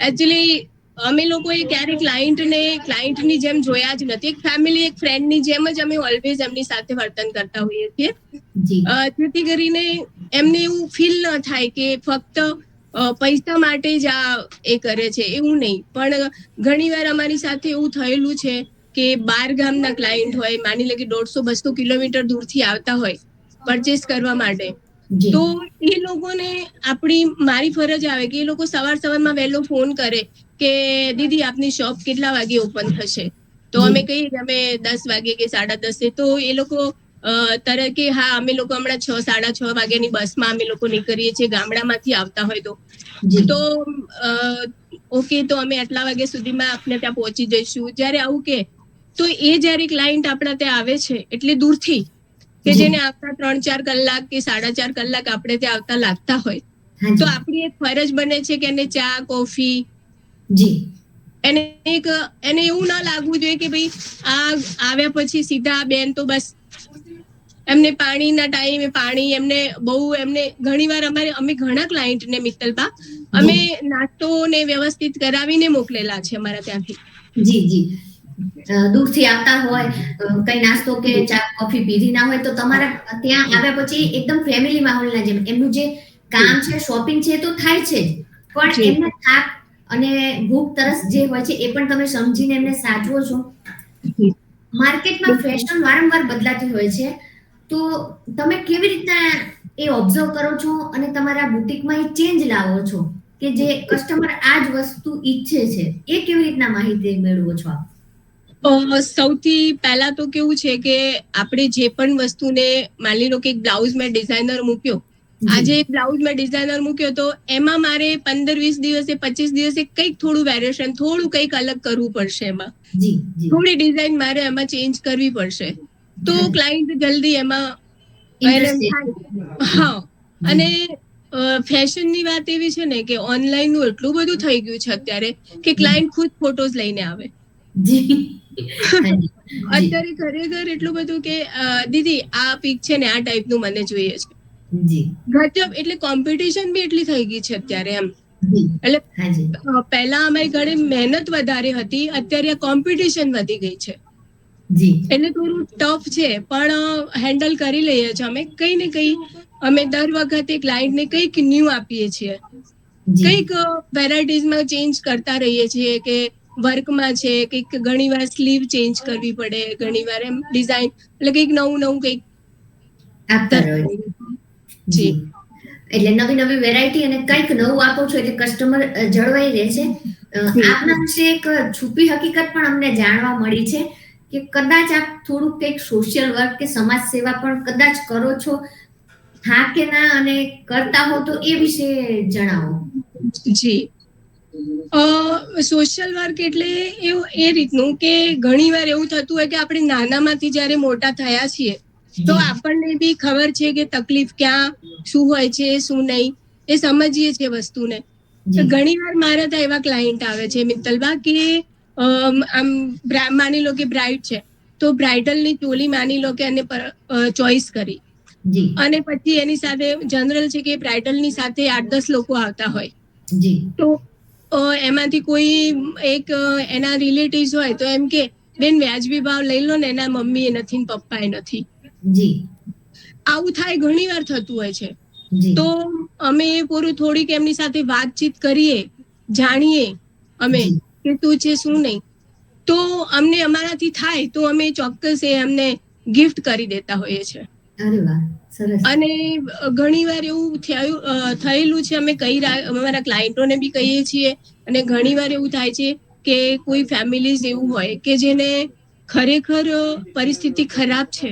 એકચ્યુઅલી અમે લોકોએ ક્યારે ક્લાયન્ટની જેમ જોયા જ નથી. એક ફેમિલી, એક ફ્રેન્ડની જેમ જ અમે ઓલવેઝ એમની સાથે વર્તન કરતા હોઈએ છીએ, જેથી કરીને એમને એવું ફીલ ન થાય કે ફક્ત પૈસા માટે જ આ એ કરે છે, એવું નહીં. પણ ઘણીવાર અમારી સાથે એવું થયેલું છે કે 12 ગામના ક્લાયન્ટ હોય, માની લે કે 150-200 કિલોમીટર દૂરથી આવતા હોય પરચેસ કરવા માટે, તો એ લોકોને મારી ફરજ આવે કે એ લોકો સવારમાં વહેલો ફોન કરે કે દીદી આપની શોપ કેટલા વાગે ઓપન થશે, તો અમે કહીએ કે અમે 10 વાગે કે 10:30. તો એ લોકો તરત કે હા અમે લોકો હમણાં 6-6:30 વાગ્યાની બસમાં અમે લોકો નીકળીએ છીએ, ગામડામાંથી આવતા હોય તો ઓકે, તો અમે આટલા વાગ્યા સુધીમાં આપણે ત્યાં પહોંચી જઈશું. જ્યારે આવું કે તો એ જ્યારે ક્લાયન્ટ આપણા ત્યાં આવે છે એટલે દૂરથી, કે જેને આવતા 3-4 કલાક કે 4.5 કલાક આપણે ત્યાં આવતા લાગતા હોય, તો આપણી એક ફરજ બને છે કે એને ચા, કોફી, એને એવું ના લાગવું જોઈએ કે ભાઈ આ આવ્યા પછી સીધા બેન તો બસ એમને પાણીના ટાઈમે પાણી, એમને ઘણીવાર અમે ઘણા ક્લાયન્ટને મિત્તલબા અમે નાસ્તો ને વ્યવસ્થિત કરાવીને મોકલેલા છે અમારા ત્યાંથી.
જી દૂરથી આવતા હોય, કઈ નાસ્તો કે ચા કોફી પીધી ના હોય, તો તમારા ત્યાં આવ્યા પછી એકદમ ફેમિલી માહોલના જેમ એમનું જે કામ છે, શોપિંગ છે તો થાય છે જ, પણ એમને થાક અને ભૂખ તરસ જે હોય છે એ પણ તમે સમજીને એમને સાચવો છો. માર્કેટમાં ફેશન વારંવાર બદલાતી હોય છે, તો તમે કેવી રીતના એ ઓબ્ઝર્વ કરો છો અને તમારા બુટીકમાં એ ચેન્જ લાવો છો કે જે કસ્ટમર આ જ વસ્તુ ઈચ્છે છે, એ કેવી રીતના માહિતી મેળવો છો આપ?
સૌથી પહેલા તો કેવું છે કે આપણે જે પણ વસ્તુને, માની લો કે એક બ્લાઉઝ મેં ડિઝાઇનર મૂક્યો, આજે એક બ્લાઉઝ મેં ડિઝાઇનર મૂક્યો તો એમાં મારે 15-20 દિવસે, 25 દિવસે કંઈક થોડું વેરિએશન, થોડું કંઈક અલગ કરવું પડશે. એમાં થોડી ડિઝાઇન મારે એમાં ચેન્જ કરવી પડશે, તો ક્લાયન્ટ જલ્દી એમાં હા. અને ફેશનની વાત એવી છે ને કે ઓનલાઈનનું એટલું બધું થઈ ગયું છે અત્યારે કે ક્લાયન્ટ ખુદ ફોટોઝ લઈને આવે.
જી હાજી જી
અત્યારે ખરેખર એટલું બધું કે દીદી આ પીક છે ને આ ટાઈપનું મને જોઈએ છે.
જી
ગજબ, એટલે કોમ્પિટિશન બી એટલી થઈ ગઈ છે અત્યારે એમ.
જી
એટલે
હાજી
પહેલા અમારી ઘરે મહેનત વધારે હતી, અત્યારે કોમ્પિટિશન વધી ગઈ છે.
જી
એટલે થોડું ટફ છે, પણ હેન્ડલ કરી લઈએ છીએ અમે. કઈ ને કઈ અમે દર વખતે ક્લાયન્ટને કંઈક ન્યૂ આપીએ છીએ,
જી
કંઈક વેરાયટીઝમાં ચેન્જ કરતા રહીએ છીએ. કે વર્કમાં છે, કંઈક ઘણી વાર સ્લીવ ચેન્જ કરવી પડે, ઘણી વાર એમ ડિઝાઇન, એટલે કંઈક નવું નવું કંઈક
આપતા રહો જી. એટલે નવી નવી વેરાયટી અને કંઈક નવું આપો છો એટલે કસ્ટમર જળવાઈ રહે છે. આપના વિશે એક છુપી હકીકત પણ અમને જાણવા મળી છે કે કદાચ આપ થોડુંક કંઈક સોશિયલ વર્ક કે સમાજ સેવા પણ કદાચ કરો છો, હા કે ના, અને કરતા હો તો એ વિશે જણાવો.
જી. સોશિયલ વર્ક એટલે એવું એ રીતનું કે ઘણી વાર એવું થતું હોય કે આપણે નાનામાંથી જ્યારે મોટા થયા છીએ તો આપણને બી ખબર છે કે તકલીફ ક્યાં શું હોય છે શું નહીં, એ સમજીએ છીએ વસ્તુને. તો ઘણી વાર મારા ત્યાં એવા ક્લાયન્ટ આવે છે મિત્તલબા કે આમ માની લો કે બ્રાઇડ છે તો બ્રાઇડલની ચોલી માની લો કે એને ચોઈસ કરી, અને પછી એની સાથે જનરલ છે કે બ્રાઇડલની સાથે 8-10 લોકો આવતા હોય. તો એમાંથી કોઈ એક એના રિલેટિવ્સ હોય તો એમ કે બેન વ્યાજબી ભાવ લઈ લો ને, એના મમ્મી એ નથી ને પપ્પા એ નથી. આવું થાય, ઘણી વાર થતું હોય છે. તો અમે પૂરું થોડીક એમની સાથે વાતચીત કરીએ, જાણીએ અમે કે તું છે શું નહીં. તો અમને અમારાથી થાય તો અમે ચોક્કસ એ અમને ગિફ્ટ કરી દેતા હોઈએ છીએ. અને ઘણી વાર એવું થયેલું છે, અમે અમારા ક્લાયન્ટોને બી કહીએ છીએ. અને ઘણી વાર એવું થાય છે કે કોઈ ફેમિલીઝ એવું હોય કે જેને ખરેખર પરિસ્થિતિ ખરાબ છે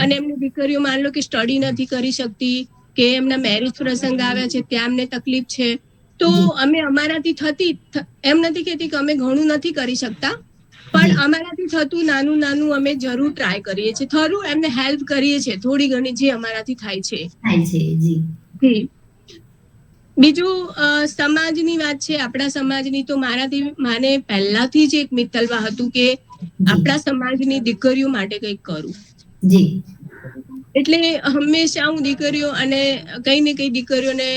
અને એમની દીકરીઓ માન લો કે સ્ટડી નથી કરી શકતી, કે એમના મેરેજ પ્રસંગ આવ્યા છે ત્યાં એમને તકલીફ છે. તો અમે અમારાથી થતી, એમ નથી કહેતી કે અમે ઘણું નથી કરી શકતા, પણ અમારાથી થતું નાનું નાનું અમે જરૂર ટ્રાય કરીએ છીએ, થોડું એમને હેલ્પ કરીએ છીએ થોડી ઘણી જે અમારાથી થાય છે. બીજું સમાજની વાત છે, આપણા સમાજની, તો માને પહેલાથી જ એક મિત્તલવા હતું કે આપણા સમાજની દીકરીઓ માટે કંઈક કરું. એટલે હંમેશા હું દીકરીઓ અને કઈ ને કઈ દીકરીઓને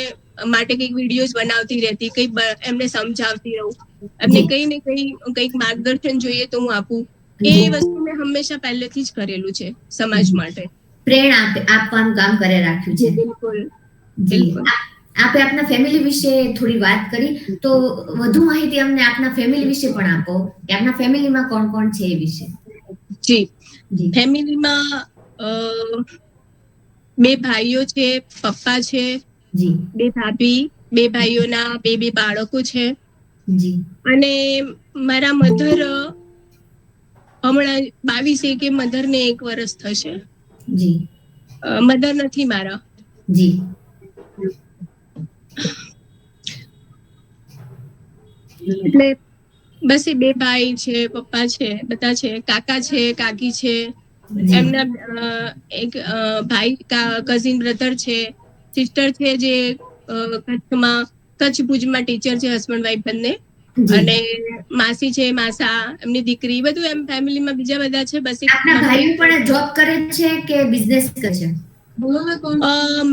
માટે કંઈક વિડીયોઝ બનાવતી રહેતી, કંઈક એમને સમજાવતી રહું, એમને કઈ ને કંઈક માર્ગદર્શન જોઈએ તો હું આપું. એ વસ્તુ મેં હંમેશા પહેલેથી જ કરેલું છે સમાજ માટે.
પ્રેરણા આપવાનું કામ કરે રાખ્યું છે.
બિલકુલ.
આપે આપના ફેમિલી વિશે થોડી વાત કરી, તો વધુ માહિતી અમને આપના ફેમિલી વિશે પણ આપો કે આપના ફેમિલીમાં કોણ કોણ છે એ વિશે.
જી, ફેમિલીમાં 2 ભાઈઓ છે, પપ્પા છે, 2 ભાભી, 2 ભાઈઓના 2 બાળકો છે. અને મારા મધર હમણાં 22 કે મધરને 1 વર્ષ થશે. મધર નથી મારા. એટલે બસ એ 2 ભાઈ છે, પપ્પા છે, બધા છે, કાકા છે, કાકી છે, એમના એક ભાઈ કઝિન બ્રધર છે, સિસ્ટર છે જે કચ્છમાં કચ્છ ભુજમાં ટીચર છે, હસબન્ડ વાઈફ બંને. અને માસી છે, માસા, એમની દીકરી, બધું એમ ફેમિલીમાં બીજા બધા છે. બસ
આપના ભાઈઓ પણ જોબ કરે છે કે બિઝનેસ કરે છે?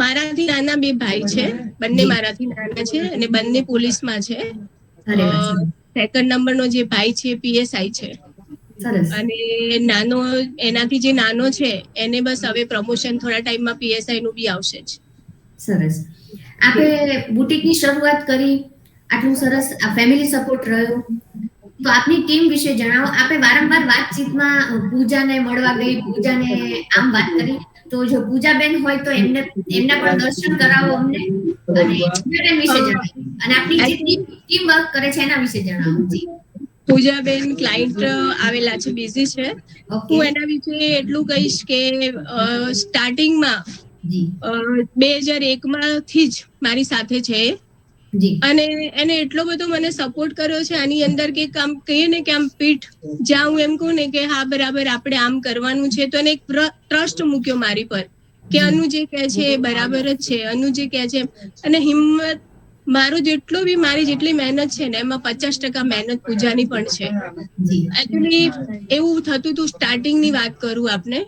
મારાથી નાના 2 ભાઈ છે, બંને મારાથી નાના છે અને બંને પોલીસમાં છે. સેકન્ડ નંબરનો જે ભાઈ છે PSI છે, અને નાનો એનાથી જે નાનો છે એને બસ હવે પ્રમોશન થોડા ટાઈમમાં PSI નું બી આવશે જ.
સરસ. આપે બુટીકની શરૂઆત કરી, આટલું સરસ આ ફેમિલી સપોર્ટ રહ્યો, તો આપની ટીમ વિશે જણાવો. આપે વારંવાર વાતચીતમાં પૂજાને મળવા ગઈ, પૂજાને આમ વાત કરી, તો જો પૂજાબેન હોય તો એમના પણ દર્શન કરાવો અમને, અને પૂજાબેન વિશે જણાવો, અને આપની જે ટીમ વર્ક કરે છે એના વિશે જણાવો. જી.
પૂજાબેન ક્લાયન્ટ આવેલા છે, બિઝી છે. હું એના વિશે એટલું કહીશ કે સ્ટાર્ટિંગમાં 2001 માંથી જ મારી સાથે છે, અને એને એટલો બધો મને સપોર્ટ કર્યો છે આની અંદર કે આમ કહીએ ને કે આમ પીઠ જ્યાં હું એમ કહું ને કે હા બરાબર આપણે આમ કરવાનું છે, તો એને એક ટ્રસ્ટ મૂક્યો મારી પર કે અનુ જે કહે છે એ બરાબર જ છે, અનુ જે કહે છે. અને હિંમત મારી જેટલી મહેનત છે ને એમાં 50% મહેનત પૂજાની પણ છે.
જી
એકચ્યુઅલી એવું થતું હતું, સ્ટાર્ટિંગની વાત કરું આપને,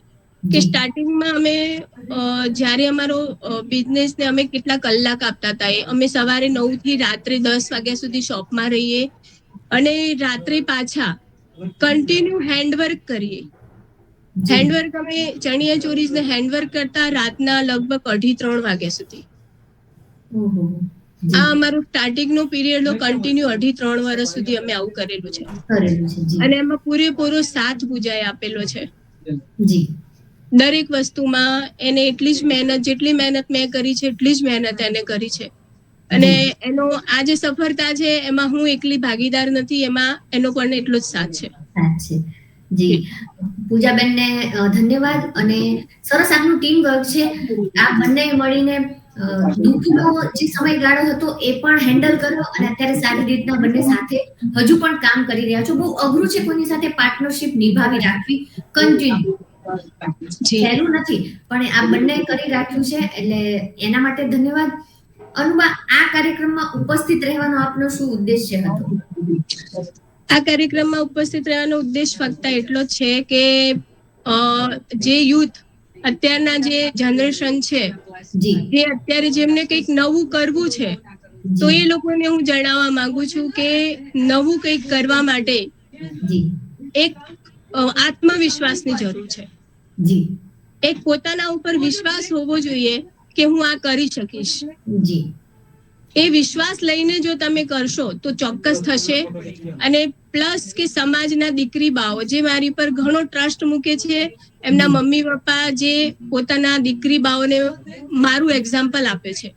કે સ્ટાર્ટિંગમાં અમે જ્યારે અમારો બિઝનેસ ને અમે કેટલા કલાક આપતા હતા, અમે સવારે 9 થી રાત્રે 10 વાગ્યા સુધી શોપમાં રહીએ અને રાત્રે પાછા કન્ટિન્યુ હેન્ડવર્ક કરીએ. હેન્ડવર્ક અમે ચણિયા ચોરીઝ ને હેન્ડવર્ક કરતા રાતના લગભગ 2:30-3 વાગ્યા સુધી.
ઓહો
આ અમારું સ્ટાર્ટિંગ નો પીરિયડ કન્ટિન્યુ 2.5-3 વર્ષ સુધી અમે આવું કરેલું છે. અને એમાં પૂરેપૂરો સાથ પૂજાએ આપેલો છે.
જી
દરેક વસ્તુમાં એને એટલી જ મહેનત, જેટલી મહેનત મેં કરી છે એટલી જ મહેનત એને કરી છે. અને એનો આ જે સફળતા છે એમાં હું એકલી ભાગીદાર નથી, એમાં એનો પણ એટલો જ સાથ છે.
જી પૂજાબેનને ધન્યવાદ. અને સરસ આપનું ટીમ વર્ક છે. આ બંને મળીને દુઃખનો જે સમયગાળો હતો એ પણ હેન્ડલ કર્યો અને અત્યારે સારી રીતના બંને સાથે હજુ પણ કામ કરી રહ્યા છો. બહુ અઘરું છે કોઈની સાથે પાર્ટનરશિપ નિભાવી રાખવી કન્ટિન્યુ, સહેલું નથી, પણ આ બંને કરી રાખ્યું છે, એટલે એના માટે ધન્યવાદ. અનુબા, આ કાર્યક્રમમાં ઉપસ્થિત રહેવાનો આપનો શું ઉદ્દેશ્ય હતો?
આ કાર્યક્રમમાં ઉપસ્થિત રહેવાનો ઉદ્દેશ ફક્ત એટલો છે કે જે યુથ, અત્યારના જે જનરેશન છે, જે અત્યારે જેમને કંઈક નવું કરવું છે, તો એ લોકોને હું જણાવવા માંગુ છું કે નવું કંઈક કરવા માટે એક આત્મવિશ્વાસની જરૂર છે. એક પોતાના ઉપર વિશ્વાસ હોવો જોઈએ કે હું આ કરી શકીશ. એ વિશ્વાસ લઈને જો તમે કરશો તો ચોક્કસ થશે. અને પ્લસ કે સમાજના દીકરી બાઓ જે મારી પર ઘણો ટ્રસ્ટ મૂકે છે, એમના મમ્મી પપ્પા જે પોતાના દીકરી બાઓને મારું એક્ઝામ્પલ આપે છે,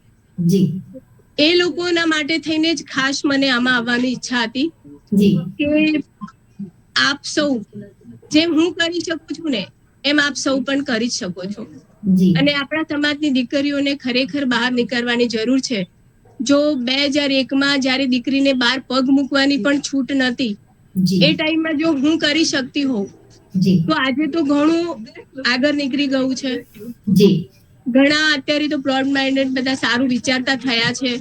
એ લોકોના માટે થઈને જ ખાસ મને આમાં આવવાની ઈચ્છા હતી કે આપ સૌ જેમ હું કરી શકું છું ને એમ આપ સૌ પણ કરી જ શકો છો. અને આપણા સમાજની દીકરીઓને ખરેખર બહાર નીકળવાની જરૂર છે. જો 2001માં જયારે દીકરીને બહાર પગ મૂકવાની પણ છૂટ નહોતી, એ ટાઈમમાં જો હું કરી શકતી હોઉં તો આજે તો ઘણું આગળ નીકળી ગયું છે. ઘણા અત્યારે તો બ્રોડ માઇન્ડેડ બધા સારું વિચારતા થયા છે.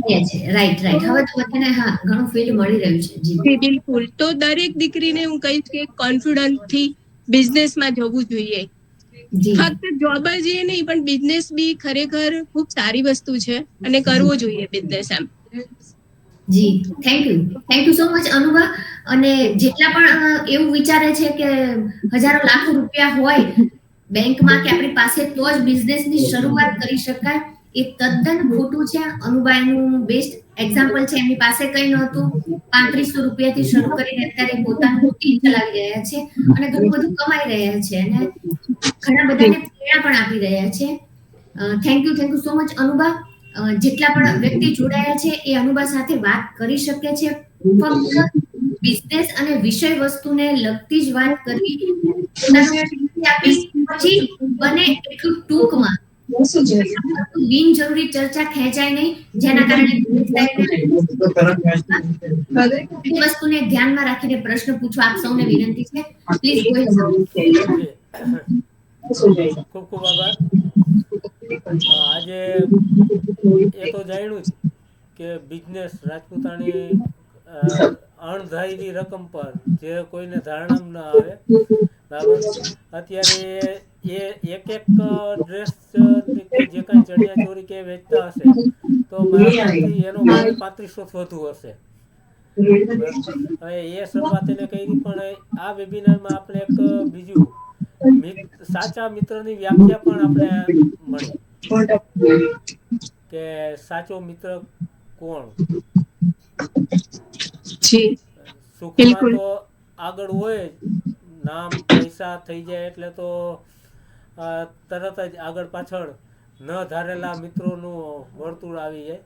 રાઈટ હવે તો બધાને ઘણું ફીલ્ડ મળી રહ્યું છે.
બિલકુલ. તો દરેક દીકરીને હું કહીશ કે કોન્ફિડન્સથી બિઝનેસમાં જવું જોઈએ. ફક્ત જોબ જ નહીં, પણ બિઝનેસ બી ખરેખર ખૂબ સારી વસ્તુ છે અને કરવો જોઈએ બિઝનેસ એમ.
જી thank you so much Anubha. અને જેટલા પણ એવું વિચારે છે કે હજારો લાખો રૂપિયા હોય બેંકમાં કે આપણી પાસે તો જ બિઝનેસની શરૂઆત કરી શકાય, એ તદ્દન ખોટું છે. અનુભા એનું બેસ્ટ એક્ઝામ્પલ છે. એમની પાસે કઈ નહોતું, 3500 રૂપિયાથી શરૂ કરીને અત્યારે પોતાનું ટીમ ચલાવી રહ્યા છે અને ઘણું બધું કમાઈ રહ્યા છે અને ઘણા બધાને પ્રેરણા પણ આપી રહ્યા છે. Thank you so much Anubha. જેટલા પણ વ્યક્તિ જોડાયા છે એ અનુભા સાથે વાત કરી શકે છે. ફક્ત બિઝનેસ અને વિષય વસ્તુને લગતી જ વાત કરવી, પછી બને એટલું ટૂંકમાં, બિનજરૂરી ચર્ચા ખેંચાય નહીં, જેના કારણે વસ્તુને ધ્યાનમાં રાખીને પ્રશ્ન પૂછવા આપ સૌને વિનંતી છે. પ્લીઝ
ખૂબ ખૂબ આભાર. આજે એ તો જાણ્યું જ કે બિઝનેસ રાજપૂતાણી અણધારી રકમ પર જે કોઈને ધારણામાં ન આવે, બરાબર. અત્યારે એ એક ડ્રેસ કે જે કાંઈ ચણિયા ચોરી કે વેચતા હશે તો મારા ખ્યાલથી એનો ભાવ 3500 વધુ હશે. હવે એ શરૂઆત એને કરી, પણ આ વેબિનારમાં આપણે એક બીજું સાચા મિત્રની વ્યાખ્યા પણ આપણે મળી કે સાચો મિત્ર કોણ. સુખમાં તો આગળ હોય, નામ પૈસા થઈ જાય એટલે તો તરત જ આગળ પાછળ ન ધારેલા મિત્રોનું વર્તુળ આવી જાય,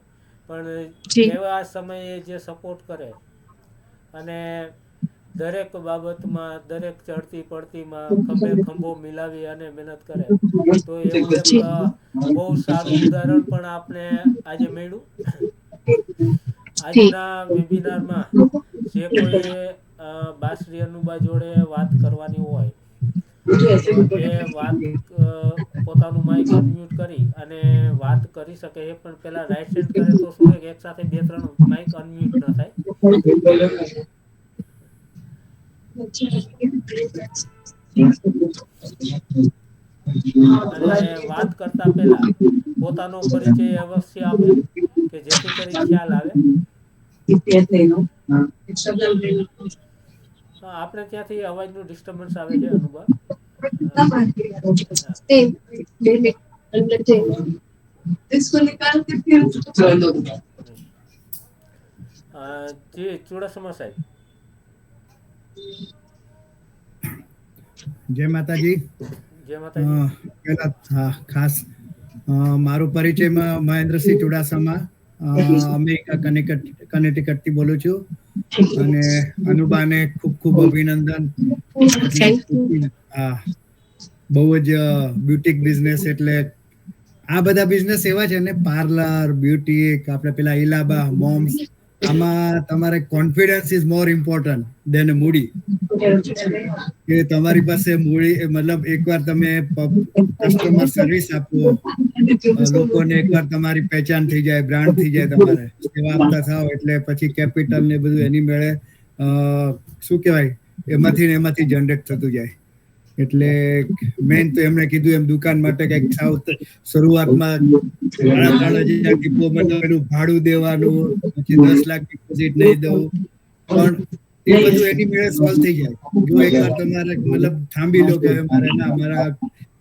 પણ એવા સમયે જે સપોર્ટ કરે અને દરેક બાબતમાં, દરેક ચડતી પડતીમાં ખંભે ખંભો મિલાવી અને મહેનત કરે, તો એવું એક બહુ સારું ઉદાહરણ પણ આપણે આજે મળ્યું. આજના વેબિનારમાં જે કોઈ બાશ્રી અનુબા જોડે વાત કરવાની હોય એ વાત પોતાનું માઇક અનમ્યુટ કરી અને વાત કરી શકે એ પણ પેલા રાઈટ સેન્ડ કરે તો શું હોય કે એક સાથે 2-3 માઇક અનમ્યુટ ન થાય. અને વાત કરતા પહેલા પોતાનો પરિચય અવશ્ય આપે કે જેથી કરી ખ્યાલ આવે. આપણે ત્યાંથી અવાજનું ડિસ્ટર્બન્સ આવે છે અનુભવ. જી ચુડાસમા સાહેબ.
જય માતાજી.
જય માતાજી.
પહેલા ખાસ મારું પરિચયમાં મહેન્દ્રસિંહ ચુડાસમા, અમેરિકા કનેટિકટ થી બોલું છું અને અનુબાને ખૂબ ખૂબ અભિનંદન. બહુ જ બ્યુટિક બિઝનેસ એટલે આ બધા બિઝનેસ એવા છે ને, પાર્લર, બ્યુટિક, આપણે પેલા ઇલાબા, મોમ્સ, આમાં તમારે કોન્ફિડન્સ ઇઝ મોર ઇમ્પોર્ટન્ટ દેન મૂડી. કે તમારી પાસે મૂડી મતલબ એકવાર તમે કસ્ટમર સર્વિસ આપો, લોકોને એકવાર તમારી પહેચાન થઈ જાય, બ્રાન્ડ થઈ જાય, તમારે સેવા આપતા થાવ એટલે પછી કેપિટલ ને બધું એની મેળે શું કહેવાય એમાંથી જનરેટ થતું જાય. એટલે મેન તો એમણે કીધું એમ દુકાન માટે કંઈક શરૂઆતમાં 3,000 એનું ભાડું દેવાનું, પછી 10 લાખ ડિપોઝિટ નહીં દઉં, પણ એ બધું એની મેળે સોલ્વ થઈ જાય. જો એકવાર તમારે મતલબ થાંભી લો કે મારા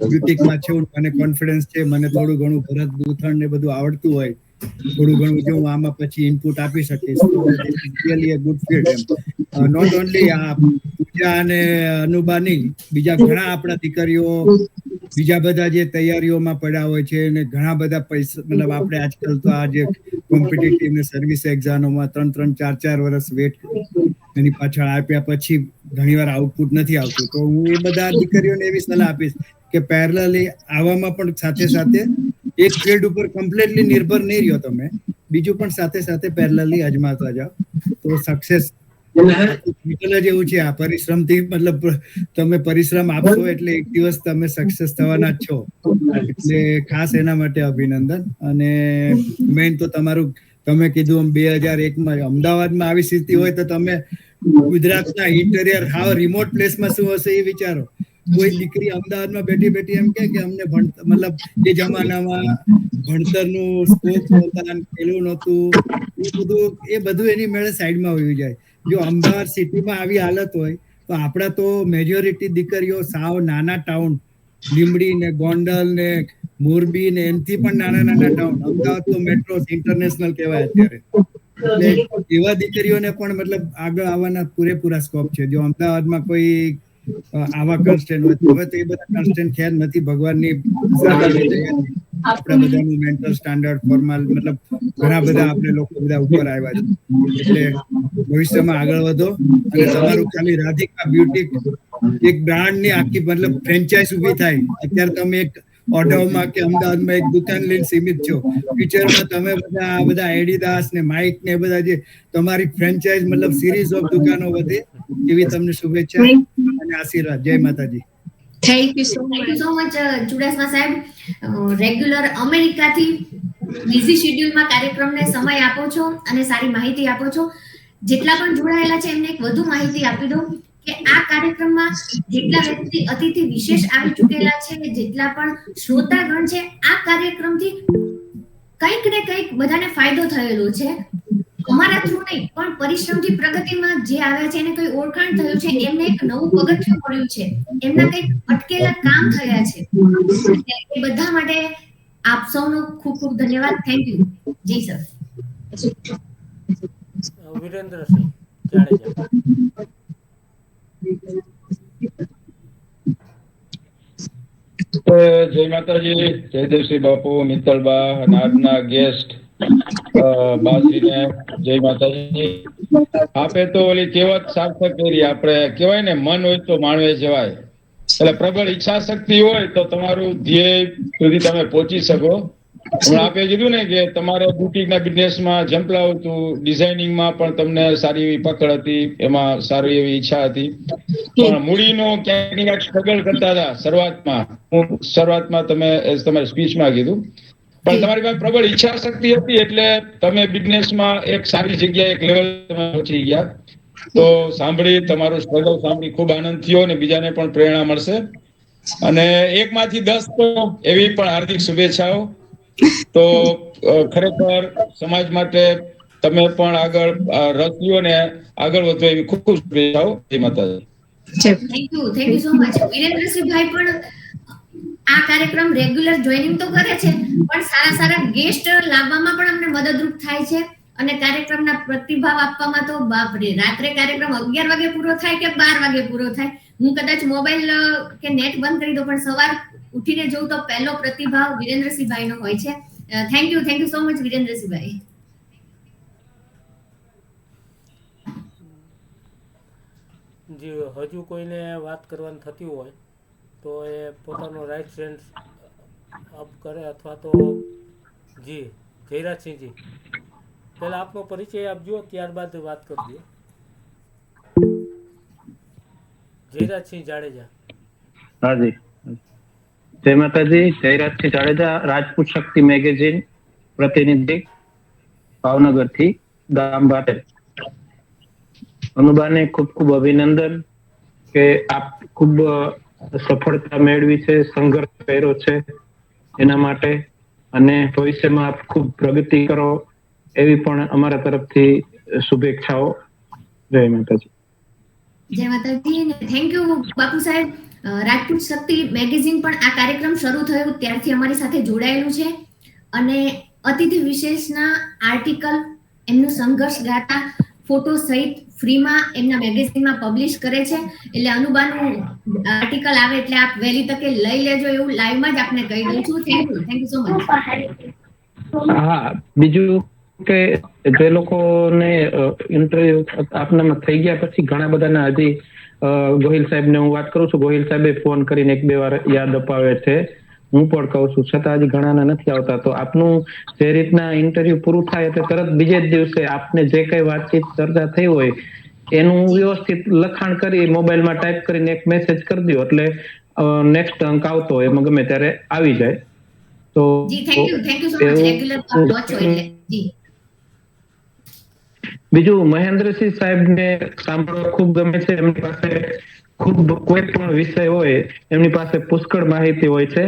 બ્યુટિકમાં છે, મને કોન્ફિડન્સ છે, મને થોડું ઘણું ભરત ગૂંથણ ને બધું આવડતું હોય, થોડું ઘણું જો હું આમાં પછી ઇનપુટ આપી શકીશ તો really a good fit. Not only આ પૂજા અને અનુબાની, બીજા ઘણા આપણા દીકરીઓ બીજા બધા જે તૈયારીઓમાં પડ્યા હોય છે અને ઘણા બધા પૈસા મતલબ આપણે આજકાલ તો આ જે કોમ્પિટિટિવ ને સર્વિસ એક્ઝામોમાં 3-4 વર્ષ વેટ એની પાછળ આપ્યા પછી ઘણીવાર આઉટપુટ નથી આવતું. તો હું એ બધા દીકરીઓને એવી સલાહ આપીશ કે પેરેલલી આવવામાં પણ સાથે સાથે એક ફિલ્ડ ઉપર કમ્પ્લીટલી નિર્ભર નહીં રહ્યો, તમે બીજું પણ સાથે સાથે પેરેલલી અજમાવતા જાઓ તો સક્સેસ જેવું છે. આ પરિશ્રમથી મતલબ તમે પરિશ્રમ આપશો એટલે એક દિવસ તમે સક્સેસ થવાના જ છો. એટલે ખાસ એના માટે અભિનંદન. અને મેઇન તો તમારું તમે કીધું 2001માં અમદાવાદમાં આવી સ્થિતિ હોય તો તમે ગુજરાતના ઇન્ટેરિયર હાવ રિમોટ પ્લેસમાં શું હશે એ વિચારો. કોઈ દીકરી અમદાવાદમાં બેઠી એમ કે અમને મતલબ એ જમાનામાં ભણતરનું સ્કોપ નહોતા, પેલું નહોતું, એ બધું એની મેળે સાઈડમાં વહી જાય. જો અમદાવાદ સિટીમાં આવી હાલત હોય તો આપણા તો મેજોરિટી દીકરીઓ સાવ નાના ટાઉન, લીંબડી ને ગોંડલ ને મોરબી ને એનથી પણ નાના ટાઉન, અમદાવાદ તો મેટ્રો ઇન્ટરનેશનલ કહેવાય અત્યારે. એટલે એવા દીકરીઓને પણ મતલબ આગળ આવવાના પૂરેપૂરા સ્કોપ છે. જો અમદાવાદમાં કોઈ આવા કન્સ્ટન્ટ હોય, હવે તો એ બધા કન્સ્ટન્ટ ખેર નથી, ભગવાનની આપણા બધાનું મેન્ટલ સ્ટાન્ડર્ડ ફોર્મલ મતલબ ઘણા બધા આપણે લોકો બધા ઉપર આવ્યા છે. એટલે ભવિષ્યમાં આગળ વધો અને તમારું ખાલી રાધિકા બ્યુટિક એક બ્રાન્ડની આખી મતલબ ફ્રેન્ચાઇઝ ઊભી થાય. અત્યારે તમે એક ઓઢવમાં કે અમદાવાદમાં એક દુકાન લઈને સીમિત છો, ફ્યુચરમાં તમે બધા એડિદાસ ને માઇક ને બધા જે તમારી ફ્રેન્ચાઇઝ મતલબ સિરીઝ ઓફ દુકાનો વધે એવી તમને શુભેચ્છા અને આશીર્વાદ. જય માતાજી.
Thank you so
much Chudasama સાહેબ. રેગ્યુલર અમેરિકાથી બિઝી શેડ્યુલમાં કાર્યક્રમને સમય આપો છો અને સારી માહિતી આપો છો. જેટલા પણ જોડાયેલા છે એમને એક વધુ માહિતી આપી દો કે આ કાર્યક્રમમાં જેટલા વ્યક્તિ અતિથિ વિશેષ આવી ચૂકેલા છે, જેટલા પણ શ્રોતાગણ છે, આ કાર્યક્રમથી કંઈક ને કંઈક બધાને ફાયદો થયેલો છે. અમારા થ્રુ નહીં પણ પરિશ્રમથી પ્રગતિમાં જે આવ્યા છે એને કોઈ ઓળખાણ થયું છે, એમને એક નવું પગથિયું મળ્યું છે, એમના કંઈક અટકેલા કામ થયા છે. એ બધા માટે આપ સૌનો ખૂબ ખૂબ ધન્યવાદ. Thank you. જી સર.
વિરેન્દ્રસિંહ જાડેજા.
જય માતાજી, જયદેવસિંહ બાપુ, મિત્તલબા અને આજના ગેસ્ટ બાશ્રીને જય માતાજી. આપે તો ઓલી કહેવત સાર્થક કરી, આપણે કહેવાય ને મન હોય તો માનવે જવાય. એટલે પ્રબળ ઈચ્છા શક્તિ હોય તો તમારું ધ્યેય સુધી તમે પહોંચી શકો. હમણાં આપે કીધું ને કે તમારે બુટીકના બિઝનેસમાં ઝંપલાવ હતું, ડિઝાઇનિંગમાં પણ તમને સારી એવી પકડ હતી, એમાં સારી એવી ઈચ્છા હતી, પણ મૂડીનો ક્યાંક ને ક્યાંક સ્ટ્રગલ કરતા હતા શરૂઆતમાં તમે તમારી સ્પીચમાં કીધું, પણ તમારી પાસે પ્રબળ ઈચ્છા શક્તિ હતી એટલે તમે બિઝનેસમાં એક સારી જગ્યાએ એક લેવલ તમે પહોંચી ગયા. તો સાંભળી તમારું સ્ટ્રગલ સાંભળી ખૂબ આનંદ થયો અને બીજાને પણ પ્રેરણા મળશે. અને 1 માંથી 10 તો એવી પણ હાર્દિક શુભેચ્છાઓ. તો ખરેખર સમાજ માટે તમે પણ આગળ રસ લ્યો ને આગળ વધો એવી ખૂબ ખૂબ શુભેચ્છાઓ. જય માતાજી.
Thank you so much. વિરેન્દ્રસિંહભાઈ પણ આ કાર્યક્રમ રેગ્યુલર જોઈનિંગ તો કરે છે, પણ સારા ગેસ્ટ લાવવામાં પણ અમને મદદરૂપ થાય છે. અને કાર્યક્રમના પ્રતિભાવ આપવામાં તો બાપરે, રાત્રે કાર્યક્રમ 11 વાગે પૂરો થાય કે 12 વાગે પૂરો થાય, હું કદાચ મોબાઈલ કે નેટ બંધ કરી દઉં, પણ સવાર ઉઠીને જોઉં તો પહેલો પ્રતિભાવ વિરેન્દ્રસિંહભાઈ નો હોય છે. થેન્ક યુ સો મચ વિરેન્દ્રસિંહભાઈ.
જી, હજુ કોઈને વાત કરવાની થતી હોય તો એ પોતાનો રાઈટ હેન્ડ અપ કરે, અથવા તો જી જયરાજસિંહજી પહેલા આપનો પરિચય આપજો, ત્યારબાદ વાત કરજો. જયરાજસિંહ જાડેજા.
હાજી, જય માતાજી. જયરાજસિંહ જાડેજા, રાજપૂત શક્તિ મેગેઝિન પ્રતિનિધિ, ભાવનગર થી, ગામ બાટેલ. અનુબાને ખૂબ ખૂબ અભિનંદન કે આપ ખૂબ સફળતા મેળવી છે, સંઘર્ષ કર્યો છે એના માટે, અને ભવિષ્યમાં આપ ખૂબ પ્રગતિ કરો એવી પણ અમારા તરફથી શુભેચ્છાઓ. જય માતાજી.
જય માતાજી. થેન્ક યુ બાપુ સાહેબ. રાજપૂત શક્તિ મેગેઝિન પણ આ કાર્યક્રમ શરૂ થયો ત્યારથી અમારી સાથે જોડાયેલું છે, અને અતિથિ વિશેષના આર્ટિકલ, એમનું સંઘર્ષ ગાથા ફોટો સહિત ફ્રીમાં એમના મેગેઝિનમાં પબ્લિશ કરે છે. એટલે અનુબાનું આર્ટિકલ આવે એટલે આપ વહેલી તકે લઈ લેજો એવું લાઈવમાં જ આપને કહી દઉં છું. Thank you so much.
હા, બીજું કે જે લોકોને ઇન્ટરવ્યુ આપનામાં થઈ ગયા પછી ઘણા બધાના હજી ગોહિલ સાહેબને હું વાત કરું છું, ગોહિલ સાહેબે ફોન કરીને 1-2 વાર યાદ અપાવે છે, હું પણ કહું છું, છતાં હજી ઘણાના નથી આવતા. તો આપનું જે રીતના ઇન્ટરવ્યુ પૂરું થાય એટલે તરત બીજે જ દિવસે આપને જે કઈ વાતચીત ચર્ચા થઈ હોય એનું વ્યવસ્થિત લખાણ કરી મોબાઈલમાં ટાઈપ કરીને એક મેસેજ કરી દો, એટલે નેક્સ્ટ અંક આવતો હોય એમાં ગમે ત્યારે આવી જાય. તો
જી, thank you so much. Regular આપ વોચ હોય એટલે જી.
બીજું, મહેન્દ્રસિંહ સાહેબને સાંભળવા ખૂબ ગમે છે. એમની પાસે ખૂબ કોઈ પણ વિષય હોય એમની પાસે પુષ્કળ માહિતી હોય છે,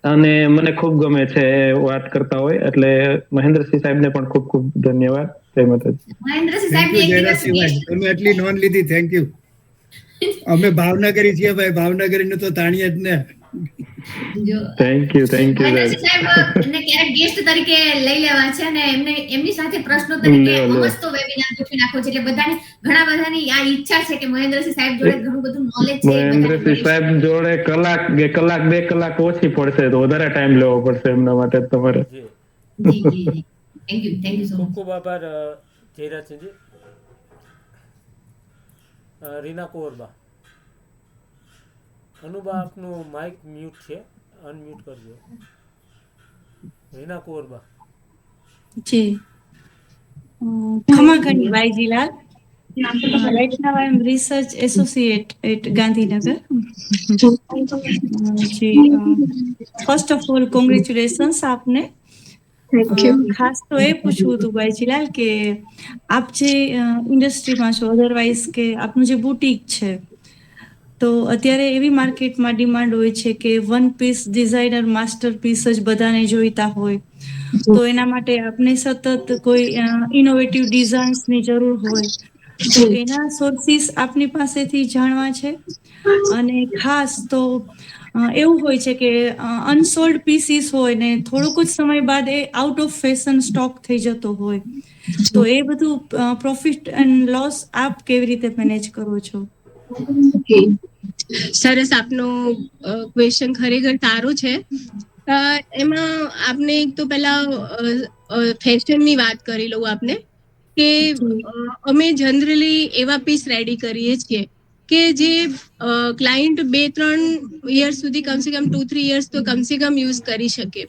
અને મને ખૂબ ગમે છે વાત કરતા હોય. એટલે મહેન્દ્રસિંહ સાહેબને પણ ખૂબ ખૂબ ધન્યવાદ. જય માતાજી.
મહેન્દ્રસિંહ
થેન્ક યુ
સાહેબ
જયરાજસિંહભાઈ, તમે આટલી નોંધ લીધી, થેન્ક યુ. અમે ભાવનગરી છીએ ભાઈ, ભાવનગરીનું તો તાણીએ જ ને.
થેન્ક યુ
મહેન્દ્રસિંહ સાહેબ ને ક્યારેક ગેસ્ટ તરીકે લઈ લેવા છે, અને એમની સાથે પ્રશ્નો તરીકે મસ્ત વેબિનાર ગોઠવી નાખો છે, એટલે ઘણા બધાની આ ઈચ્છા છે કે મહેન્દ્રસિંહ સાહેબ જોડે ઘણું બધું નોલેજ છે.
મહેન્દ્રસિંહ સાહેબ જોડે કલાક 2 કલાક ઓછી પડશે, તો વધારે ટાઈમ લેવો પડશે એમના માટે તમારે.
જી
જી. થેન્ક યુ સો
ખૂબ
મચ.
ખૂબ આભાર જયરાજસિંહજી. રીના કોરબા. અનુબા, આપનું માઇક મ્યુટ છે, અનમ્યુટ કરજો. રીના કોરબા.
जी, खमागणी वाईजीलाल. Right now I am research associate at Gandhinagar. Ji, first of all congratulations आपने. ખાસ તો એ પૂછવું હતું ભાઈજીલાલ કે આપ જે ઇન્ડસ્ટ્રીમાં છો, અધરવાઇઝ કે આપનું જે બુટીક છે, તો અત્યારે એવી માર્કેટમાં ડિમાન્ડ હોય છે કે વન પીસ ડિઝાઇનર માસ્ટરપીસ જ બધાને જોઈતા હોય, તો એના માટે આપને સતત કોઈ ઇનોવેટિવ ડિઝાઇન્સની જરૂર હોય, તો એના સોર્સિસ આપની પાસેથી જાણવા છે. અને ખાસ તો એવું હોય છે કે અનસોલ્ડ પીસીસ હોય ને થોડુંક જ સમય બાદ એ આઉટ ઓફ ફેશન સ્ટોક થઈ જતો હોય, તો એ બધું પ્રોફિટ એન્ડ લોસ આપ કેવી રીતે મેનેજ કરો છો?
સરસ, આપનો ક્વેશ્ચન ખરેખર સારો છે. એમાં આપને એક તો પહેલા ફેશનની વાત કરી લઉં આપને, કે અમે જનરલી એવા પીસ રેડી કરીએ છીએ કે જે ક્લાયન્ટ 2-3 યર્સ સુધી, કમસે કમ 2-3 યર્સ તો કમસે કમ યુઝ કરી શકે.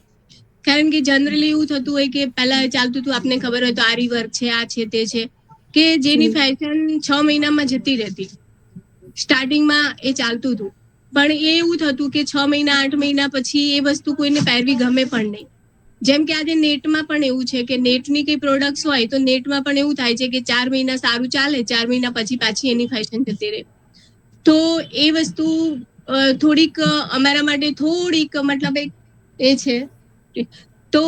કારણ કે જનરલી એવું થતું હોય કે પહેલા ચાલતું હતું, આપને ખબર હોય તો આરી વર્ક છે, આ છે, તે છે, કે જેની ફેશન 6 મહિનામાં જતી રહેતી. સ્ટાર્ટિંગમાં એ ચાલતું હતું, પણ એ એવું થતું કે 6 મહિના 8 મહિના પછી એ વસ્તુ કોઈને પહેરવી ગમે પણ નહીં. જેમ કે આજે નેટમાં પણ એવું છે કે નેટની કઈ પ્રોડક્ટ્સ હોય તો નેટમાં પણ એવું થાય છે કે 4 મહિના સારું ચાલે, 4 મહિના પછી પાછી એની ફેશન જતી રહે. તો એ વસ્તુ થોડીક અમારા માટે થોડીક મતલબ એ છે. તો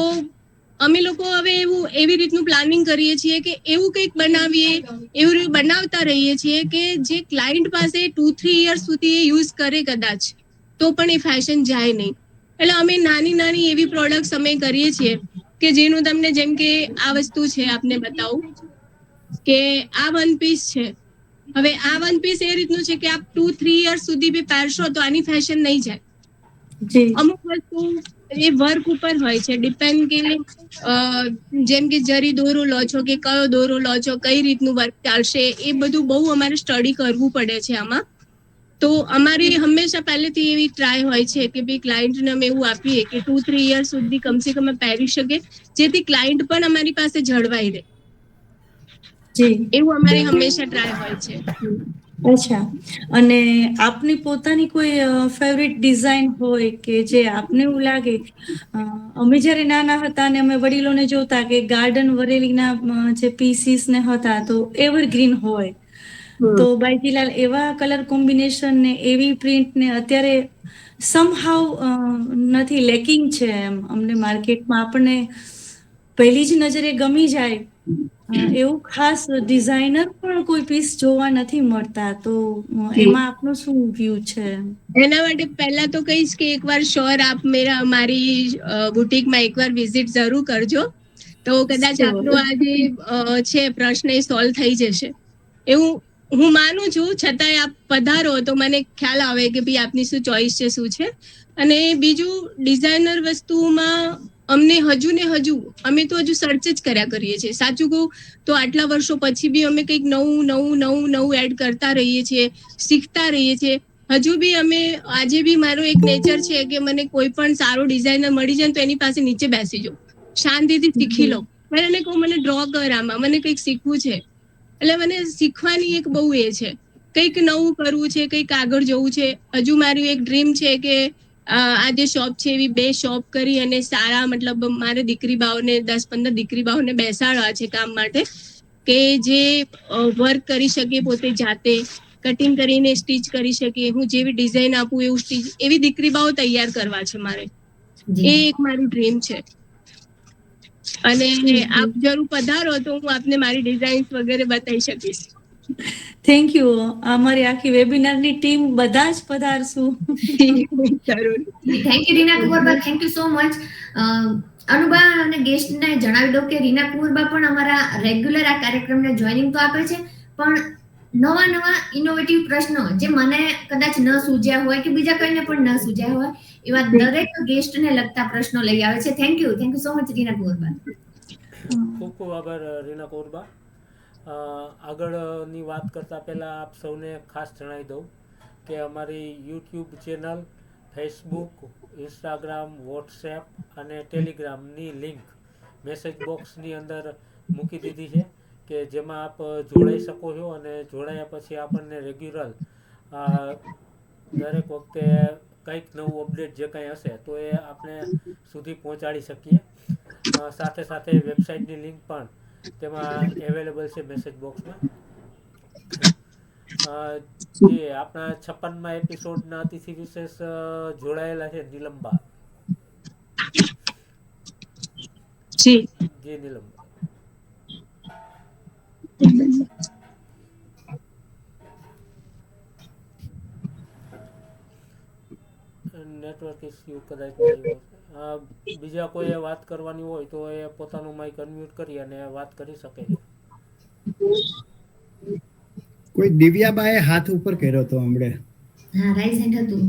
અમે લોકો હવે એવી રીતનું પ્લાનિંગ કરીએ છીએ કે એવું કંઈક બનાવીએ, એવું બનાવતા રહીએ છીએ કે જે ક્લાયન્ટ પાસે 2-3 યર્સ સુધી યુઝ કરે કદાચ તો પણ એ ફેશન જાય નહીં. એટલે અમે નાની એવી પ્રોડક્ટ્સ અમે કરીએ છીએ કે જેનું તમને, જેમ કે આ વસ્તુ છે, આપને બતાવું કે આ વન પીસ છે. હવે આ વન પીસ એ રીતનું છે કે આપ 2-3 યર્સ સુધી બી પહેરશો તો આની ફેશન નહીં જાય. અમુક વસ્તુ એ વર્ક ઉપર હોય છે, ડિપેન્ડ કે જેમ કે જરી દોરો લો છો કે કયો દોરો લો છો, કઈ રીતનું વર્ક ચાલશે, એ બધું બહુ અમારે સ્ટડી કરવું પડે છે આમાં. તો અમારી હંમેશા પહેલેથી એવી ટ્રાય હોય છે કે ભાઈ ક્લાયન્ટને અમે એવું આપીએ કે 2-3 યર્સ સુધી કમસે કમ પહેરી શકે, જેથી ક્લાયન્ટ પણ અમારી પાસે જળવાઈ રહે. એવું અમારી હંમેશા ટ્રાય હોય છે.
અચ્છા, અને આપની પોતાની કોઈ ફેવરિટ ડિઝાઇન હોય કે જે આપને એવું લાગે? અમે જ્યારે નાના હતા અને અમે વડીલોને જોતા કે ગાર્ડન વરેલીના જે પીસીસ ને હતા તો એવરગ્રીન હોય, તો બાઈજીલાલ એવા કલર કોમ્બિનેશન ને એવી પ્રિન્ટ ને અત્યારે સમહાવ નથી, લેકિંગ છે એમ. અમને માર્કેટમાં આપણને પહેલી જ નજરે ગમી જાય એવું ખાસ ડિઝાઇનર પણ કોઈ પીસ જોવા નથી મળતા. તો એમાં આપનો શું વ્યૂ છે?
એના માટે પહેલા તો કહીશ કે એકવાર શ્યોર આપ મારી બુટીકમાં એકવાર વિઝિટ જરૂર કરજો, તો કદાચ આપનો આ જે છે પ્રશ્ન એ સોલ્વ થઈ જશે એવું હું માનું છું. છતાંય આપ પધારો તો મને ખ્યાલ આવે કે ભાઈ આપની શું ચોઈસ છે, શું છે. અને બીજું ડિઝાઇનર વસ્તુમાં અમને અમે તો હજુ સર્ચ જ કર્યા કરીએ છીએ. સાચું કહું તો આટલા વર્ષો પછી બી અમે કંઈક નવું એડ કરતા રહીએ છીએ, શીખતા રહીએ છીએ. હજુ બી અમે આજે બી મારું એક નેચર છે કે મને કોઈ પણ સારો ડિઝાઇનર મળી જાય તો એની પાસે નીચે બેસી જાઉં, શાંતિથી શીખી લઉં. મેં એને કહું મને ડ્રો કર, આમાં મને કંઈક શીખવું છે. એટલે મને શીખવાની એક બહુ એ છે, કંઈક નવું કરવું છે, કંઈક આગળ જવું છે. હજુ મારું એક ડ્રીમ છે કે આ જે શોપ છે એવી 2 શોપ કરી અને સારા, મતલબ મારે દીકરી બાઓને 10-15 દીકરી બાઓને બેસાડવા છે કામ માટે, કે જે વર્ક કરી શકે પોતે જાતે, કટિંગ કરીને સ્ટીચ કરી શકે. હું જેવી ડિઝાઇન આપું એવું સ્ટીચ, એવી દીકરી બાઓ તૈયાર કરવા છે મારે. એ એક મારું ડ્રીમ છે. અને આપ જરૂર પધારો તો હું આપને મારી ડિઝાઇન્સ વગેરે બતાવી શકીશ.
Thank you. અમારી આખી વેબિનારની ટીમ બધા જ પધારશું.
જરૂર.
Thank you Reena Kunvarba, thank you so much. Anuba અને ગેસ્ટને જણાવી દો કે રીના કુંવરબા પણ અમારા રેગ્યુલર આ કાર્યક્રમને જોઈનિંગ તો આપે છે, પણ નવા ઇનોવેટિવ પ્રશ્નો જે મને કદાચ ન સૂઝ્યા હોય કે બીજા કોઈને પણ ન સૂઝ્યા હોય એવા દરેક ગેસ્ટને લગતા પ્રશ્નો લઈ આવે છે. Thank you so much Reena Kunvarba.
ખૂબ ખૂબ આભાર રીના કુંવરબા. આગળની વાત કરતા પહેલાં આપ સૌને ખાસ જણાવી દઉં કે અમારી YouTube channel, Facebook, Instagram, WhatsApp અને ટેલિગ્રામની લિંક મેસેજ બોક્સની અંદર મૂકી દીધી છે, કે જેમાં આપ જોડાઈ શકો છો. અને જોડાયા પછી આપણને રેગ્યુલર દરેક વખતે કંઈક નવું અપડેટ જે કંઈ હશે તો એ આપણે સુધી પહોંચાડી શકીએ. સાથે સાથે વેબસાઇટની લિંક પણ તેમાં અવેલેબલ છે મેસેજ બોક્સમાં. જે આપણા 56મા એપિસોડના અતિથિ વિશેષ જોડાયેલા છે નીલમબા. જી નીલમબા. નેટવર્ક ઇસ્યુ કદાચ બીજા કોઈએ વાત કરવાની હોય તો એ પોતાનું માઇક અનમ્યુટ કરી અને વાત કરી શકે છે.
કોઈ દિવ્યાબાએ હાથ ઉપર કર્યો હતો હમણે.
હા, રાઈઝ હેન્ડ હતું.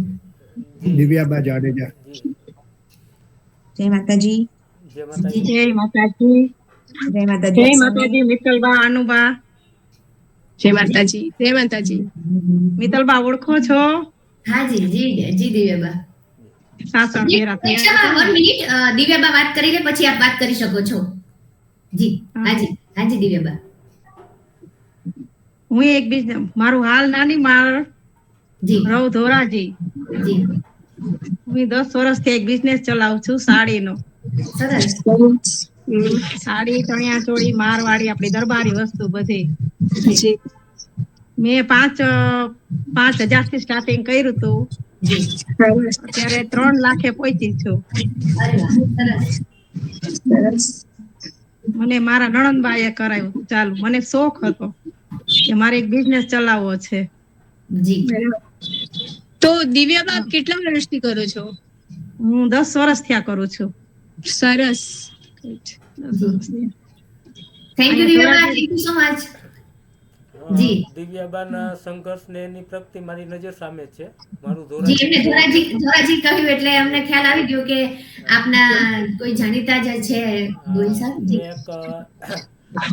દિવ્યાબા જાડેજા.
જય માતાજી.
જય માતાજી.
જય માતાજી. જય માતાજી.
જય માતાજી મિત્તલબા, અનુબા. જય માતાજી. જય માતાજી. મિત્તલબા ઓળખો છો?
હા જી દિવ્યાબા.
સાસા ફેરા થયા
પ્રેક્ષાબા 1 મિનિટ દિવ્યાબા વાત કરી લે પછી આપ વાત કરી શકો છો. જી હાજી દિવ્યાબા.
હું એક બિઝનેસ મારું હાલ નાની માર
જી
રવ ધોરાજી.
જી
હું 10 વર્ષથી એક બિઝનેસ ચલાવું છું સાડીનો.
સરસ.
સાડી ચણિયા ચોળી મારવાડી આપણી દરબારી વસ્તુ બધી. મેં 5,000 થી સ્ટાર્ટિંગ કર્યું હતું. અત્યારે 3 લાખે પહોંચી છું.
અરે વાહ સરસ.
મને મારા નણંદબાઈએ કરાવ્યું ચાલુ. મને શોખ હતો કે મારે એક બિઝનેસ ચલાવવો છે.
જી
તો દિવ્યાબા કેટલા વર્ષથી કરો છો?
હું 10 વર્ષ થયા કરું છું.
સરસ.
Thank you Divyaba, thank you so much. જી
દિવ્યાબાના સંઘર્ષ ને એની પ્રગતિ મારી નજર સામે છે. મારું
જી એમને ધોરાજી કહ્યું એટલે અમને ખ્યાલ આવી ગયો કે આપના કોઈ જાણીતા જ છે ગોહિલ સાહેબ. જી
એક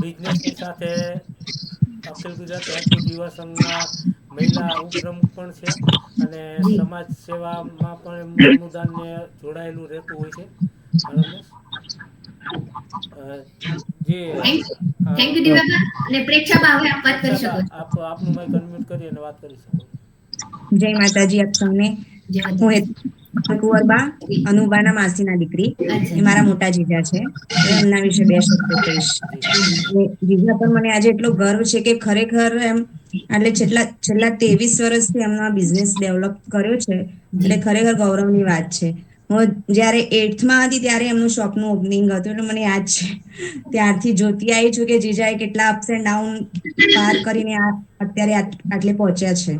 બિઝનેસની સાથે અખિલ ગુજરાત રાજપૂત યુવા સંઘના મહિલા ઉપપ્રમુખ પણ છે અને સમાજ સેવામાં પણ એમનું અનુદાનને જોડાયેલું રહેતું હોય છે.
Thank you Divyaba. અને પ્રેક્ષાબા હવે આપ વાત કરી શકો છો.
આપનું માઇક અનમ્યુટ કરી અને વાત કરી શકો.
જય માતાજી આપ સૌને. હું કુંવરબા અનુબાના માસીના દીકરી. એ મારા મોટા જીજા છે. એમના વિશે 2 શબ્દો કહીશ. જીજા પર મને આજે એટલો ગર્વ છે કે ખરેખર એમ એટલે છેલ્લા 23 વર્ષથી એમનો આ બિઝનેસ ડેવલપ કર્યો છે એટલે ખરેખર ગૌરવની વાત છે. હું જ્યારે 8th માં હતી ત્યારે એમનું શોપનું ઓપનિંગ હતું એટલે મને યાદ છે ત્યારથી જોતી આવી છું કે જીજાએ કેટલા અપ્સ એન્ડ ડાઉન પાર કરીને અત્યારે આટલે પહોંચ્યા છે.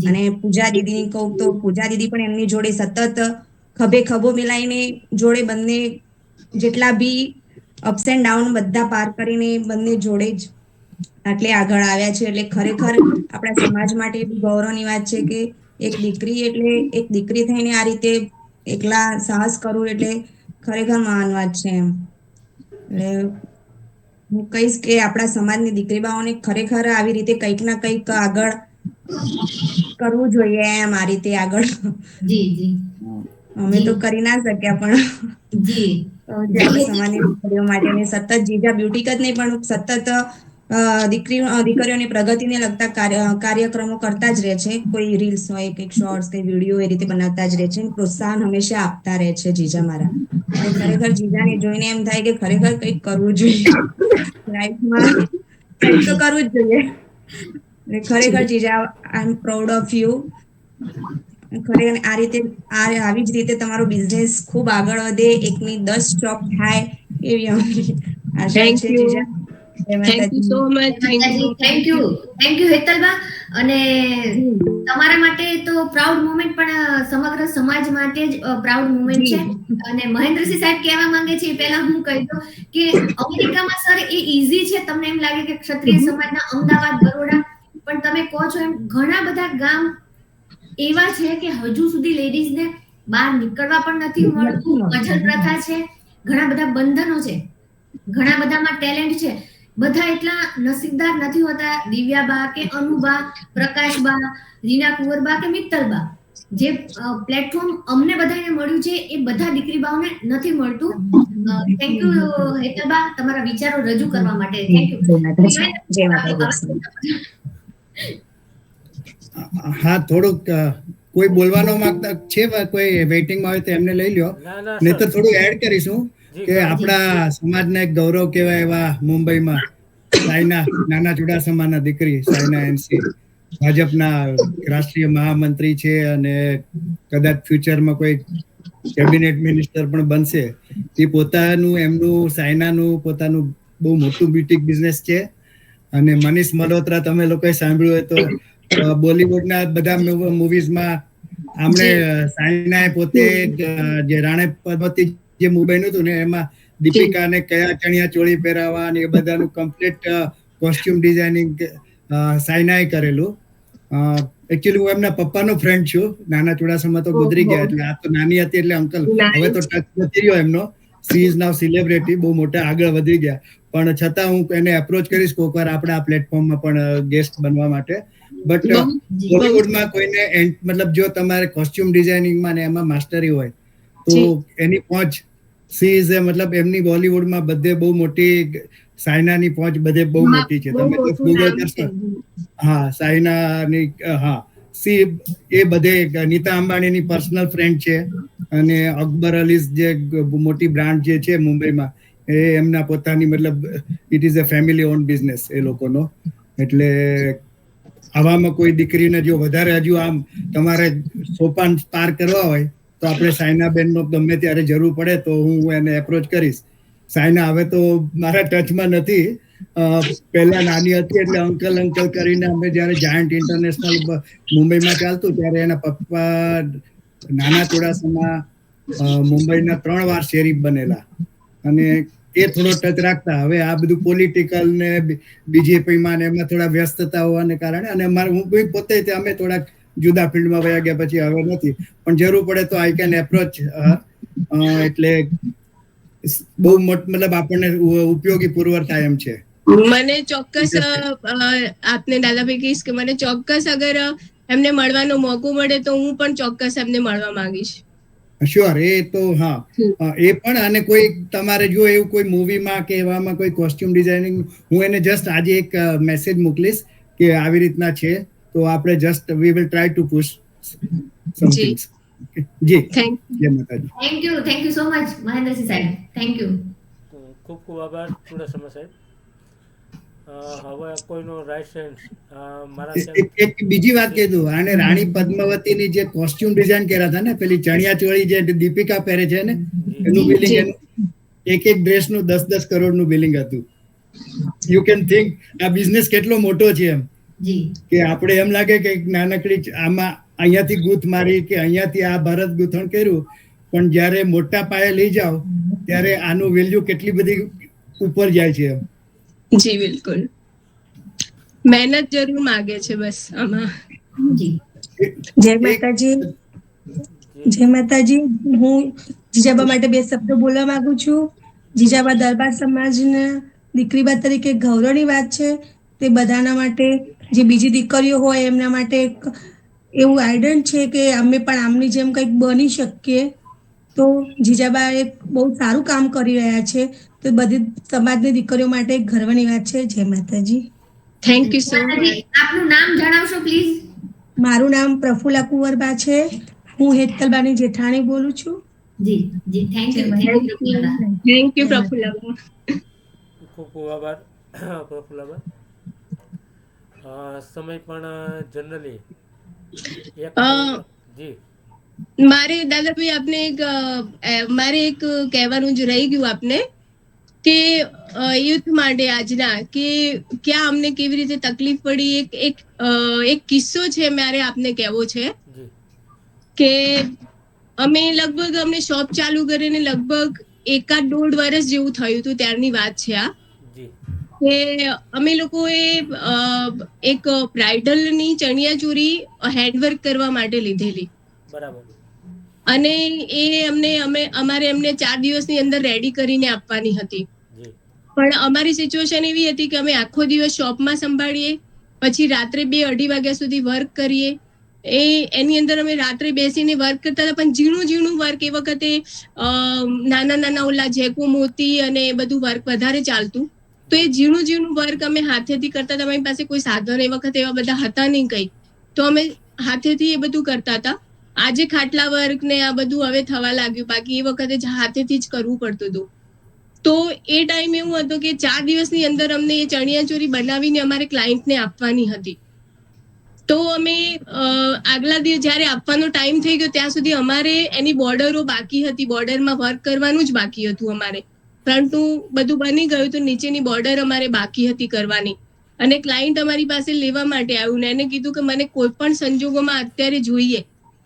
અને પૂજા દીદીની કહું તો પૂજા દીદી પણ એમની જોડે સતત ખભે ખભો મિલાઈને જોડે બંને જેટલા બી અપ્સ એન્ડ ડાઉન બધા પાર કરીને બંને જોડે જ આટલે આગળ આવ્યા છે. એટલે ખરેખર આપણા સમાજ માટે બી ગૌરવની વાત છે કે એક દીકરી થઈને આ રીતે એકલા સાહસ કરવું એટલે ખરેખર મહાન વાત છે એમ. એટલે હું કહીશ કે આપણા સમાજની દીકરી બાઓને ખરેખર આવી રીતે કંઈક ના કંઈક આગળ કરવું જોઈએ એમ. આ રીતે આગળ અમે તો કરી ના શક્યા પણ સમાજની દીકરીઓ માટે સતત જીજા બ્યુટીક જ નહીં પણ સતત દીકરીઓની પ્રગતિને લગતા કાર્યક્રમો કરતા જ રહે છે. કોઈ રીલ્સ હોય કંઈક શોર્ટ્સ કંઈ વિડીયો એ રીતે બનાવતા જ રહે છે. પ્રોત્સાહન હંમેશા આપતા રહે છે જીજા મારા. ખરેખર જીજાને જોઈને એમ થાય કે ખરેખર કંઈક કરવું જોઈએ લાઈફમાં. કંઈક તો કરવું જ જોઈએ. ખરેખર જીજા આઈ એમ પ્રાઉડ ઓફ યુ. ખરેખર આ રીતે આવી જ રીતે તમારો બિઝનેસ ખૂબ આગળ વધે, 1ની 10 શોપ થાય એવી અમારી આશા છે જીજા.
Thank you so much.
Thank you Hetalba. અને તમારા માટે તો પ્રાઉડ મોમેન્ટ પણ સમગ્ર સમાજ માટે જ પ્રાઉડ મોમેન્ટ છે. અને મહેન્દ્રસિંહ સાહેબ કહેવા માંગે છે પહેલા હું કહી દઉં કે અમેરિકામાં સર એ ઈઝી છે. તમને એમ લાગે કે ક્ષત્રિય સમાજના અમદાવાદ, બરોડા, પણ તમે કહો છો એમ ઘણા બધા ગામ એવા છે કે હજુ સુધી લેડીઝને બહાર નીકળવા પણ નથી મળતું. અજલ પ્રથા છે, ઘણા બધા બંધનો છે, ઘણા બધામાં ટેલેન્ટ છે. બધા એટલા નસીબદાર નથી હોતા દિવ્યાબા કે અનુબા, પ્રકાશબા, રીના કુંવરબા કે મિત્તલબા. જે પ્લેટફોર્મ અમને બધાને મળ્યું છે એ બધા દીકરી બાઓને નથી મળતું. થેન્ક યુ હેતલબા તમારા વિચારો રજૂ કરવા માટે. Thank you.
હા, થોડુંક કોઈ બોલવાનો માંગતા છે, કોઈ વેઇટિંગમાં હોય તો એમને લઈ લ્યો. નહીં તો થોડું એડ કરીશું કે આપણા સમાજને એક ગૌરવ કહેવાય એવા મુંબઈમાં સાયના, નાના ચુડાસમાના દીકરી સાયના એનસી ભાજપના રાષ્ટ્રીય મહામંત્રી છે અને કદાચ ફ્યુચરમાં કોઈ કેબિનેટ મિનિસ્ટર પણ બનશે. એ એમનું સાયનાનું પોતાનું બહુ મોટું બ્યુટીક બિઝનેસ છે. અને મનીષ મલ્હોત્રા તમે લોકોએ સાંભળ્યું હોય તો બોલિવૂડના બધા મૂવીઝમાં આમણે સાયનાએ પોતે જે રાણે પદ્મવતી જે મુંબઈનું હતું ને એમાં દીપિકાને કયા ચણિયા ચોળી પહેરાવા અને એ બધાનું કમ્પ્લીટ કોસ્ટ્યુમ ડિઝાઇનિંગ સાયનાએ કરેલું. એકચ્યુઅલી હું એમના પપ્પાનો ફ્રેન્ડ છું. નાના ચુડાસમા તો ગુજરી ગયા એટલે આ તો નાની હતી એટલે અંકલ હવે તો ટચ નથી રહ્યો એમનો. સી ઇઝ નાઉ સેલિબ્રિટી, બહુ મોટા આગળ વધી ગયા. પણ છતાં હું એને એપ્રોચ કરીશ કોઈક વાર આપણે આ પ્લેટફોર્મમાં પણ ગેસ્ટ બનવા માટે. બટ બોલિવૂડમાં કોઈને મતલબ જો તમારે કોસ્ટ્યુમ ડિઝાઇનિંગમાં ને એમાં માસ્ટરી હોય તો એની પહોંચ સી ઇઝ મતલબ એમની બોલિવૂડમાં બધે બહુ મોટી, સાયનાની પહોંચ બધે બહુ મોટી છે. તમે તો ગૂગલ કરશો, હા સાયનાની, હા સી એ બધે નીતા અંબાણીની પર્સનલ ફ્રેન્ડ છે, અને અકબર અલીઝ જે મોટી બ્રાન્ડ જે છે મુંબઈમાં, એ એમના પોતાની મતલબ it is a family own business એ લોકોનો. એટલે આવામાં કોઈ દીકરીને જો વધારે હજુ આમ તમારે સોપાન પાર કરવા હોય તો આપણે સાયનાબેનનો ગમે ત્યારે જરૂર પડે તો હું એને એપ્રોચ કરીશ. સાયના હવે તો મારા ટચમાં નથી, પહેલા નાની હતી એટલે અંકલ કરીને અમે જ્યારે જાયન્ટ ઇન્ટરનેશનલ મુંબઈમાં ચાલતું ત્યારે એના પપ્પા નાના ચોડાસામાં મુંબઈના 3 વાર શેરીફ બનેલા, અને એ થોડો ટચ રાખતા. હવે આ બધું પોલિટિકલ ને બીજેપીમાં ને એમાં થોડા વ્યસ્તતા હોવાને કારણે, અને હું પોતે અમે થોડાક જુદા ફિલ્ડમાં વયા ગયા પછી હવે નથી, પણ જરૂર પડે તો આઈ કેન એપ્રોચ. એટલે બહુ મતલબ આપણને ઉપયોગી પુરવાર થાય એમ છે.
મને ચોક્કસ આપને દાદાભાઈ કહીશ કે મને ચોક્કસ અગર એમને મળવાનો મોકો મળે તો હું પણ ચોક્કસ એમને મળવા માંગીશ.
શ્યોર, એ તો હા, એ પણ. અને કોઈ તમારે જો એવું કોઈ મૂવીમાં કે એવામાં કોઈ કોસ્ટ્યુમ ડિઝાઇનિંગ, હું એને જસ્ટ આજે એક મેસેજ મોકલીશ કે આવી રીતના છે, તો આપણે just we will try to push something. જી, જય માતાજી.
Thank you so much Mahendrasinh સાહેબ, થેન્ક યુ.
ખૂબ ખૂબ આભાર ચુડાસમા સાહેબ. હવે કોઈનો રાઈટ સેન્સ મારા
એક બીજી વાત કહી દઉં, આને રાણી પદ્માવતીની જે કોસ્ટ્યુમ ડિઝાઇન કર્યા હતા ને, પેલી ચણિયા ચોળી જે દીપિકા પહેરે છે ને, એનું બિલિંગ એનું એક ડ્રેસનું 10-10 કરોડનું બિલિંગ હતું. યુ કેન થિંક આ બિઝનેસ કેટલો મોટો છે એમ, કે આપણે એમ લાગે કે નાનકડી આમાં અહીંયાથી ગૂંથ મારી કે અહીંયાથી આ ભરત ગૂંથણ કર્યું, પણ જ્યારે મોટા પાયે લઈ જાઓ ત્યારે આનું વેલ્યુ કેટલી બધી ઉપર જાય છે એમ.
જી બિલકુલ, મહેનત જરૂર માંગે છે બસ આમાં.
જય માતાજી. જય માતાજી. હું જીજાબા માટે 2 શબ્દો બોલવા માંગુ છું. જીજાબા દરબાર સમાજના દીકરીબા તરીકે ગૌરવની વાત છે. તે બધાના માટે, જે બીજી દીકરીઓ હોય એમના માટે એવું આઈડન છે કે અમે પણ આમની જેમ કંઈક બની શકીએ. તો જીજાબા એક બહુ સારું કામ કરી રહ્યા છે, તો બધી સમાજની દીકરીઓ માટે ગર્વની વાત છે. જય માતાજી.
Thank you so much.
આપનું નામ જણાવશો પ્લીઝ?
મારું નામ પ્રફુલ્લા કુંવરબા છે. હું હેતલબાની જેઠાણી બોલું છું.
જી જી, thank you.
Thank you Prafullaba.
ખૂબ ખૂબ આભાર પ્રફુલ્લાબા. સમય પણ જનરલી જી
મારે દાદાભાઈ આપને મારે એક કહેવાનું જ રહી ગયું આપને, કે યુથ માટે આજના કે ક્યાં અમને કેવી રીતે તકલીફ પડી. એક કિસ્સો છે મારે આપને કહેવો છે કે અમે લગભગ અમને શોપ ચાલુ કરીને લગભગ 1.5 વર્ષ જેવું થયું હતું ત્યારની વાત છે આ, કે અમે લોકોએ એક બ્રાઇડલની ચણિયાચોળી હેન્ડવર્ક કરવા માટે લીધેલી.
બરાબર.
અને એ અમારે એમને 4 દિવસની અંદર રેડી કરીને આપવાની હતી. પણ અમારી સિચ્યુએશન એવી હતી કે અમે આખો દિવસ શોપમાં સંભાળીએ, પછી રાત્રે 2-2:30 વાગ્યા સુધી વર્ક કરીએ. એની અંદર અમે રાત્રે બેસીને વર્ક કરતા હતા, પણ ઝીણું વર્ક. એ વખતે નાના ઓલા જેકો મોતી અને એ બધું વર્ક વધારે ચાલતું, તો એ ઝીણું વર્ક અમે હાથેથી કરતા હતા. અમારી પાસે કોઈ સાધન એ વખતે એવા બધા હતા નહીં કંઈ, તો અમે હાથેથી એ બધું કરતા હતા. આજે ખાટલા વર્ક ને આ બધું હવે થવા લાગ્યું, બાકી એ વખતે હાથેથી જ કરવું પડતું હતું. તો એ ટાઈમ એવું હતો કે 4 દિવસની અંદર અમને એ ચણિયાચોળી બનાવીને અમારે ક્લાયન્ટને આપવાની હતી. તો અમે આગલા દિવસ જ્યારે આપવાનો ટાઈમ થઈ ગયો ત્યાં સુધી અમારે એની બોર્ડરો બાકી હતી, બોર્ડરમાં વર્ક કરવાનું જ બાકી હતું અમારે. પરંતુ બધું બની ગયું તો નીચેની બોર્ડર અમારે બાકી હતી કરવાની. અને ક્લાયન્ટ અમારી પાસે લેવા માટે આવ્યું ને એને કીધું કે મને કોઈ પણ સંજોગોમાં અત્યારે જોઈએ.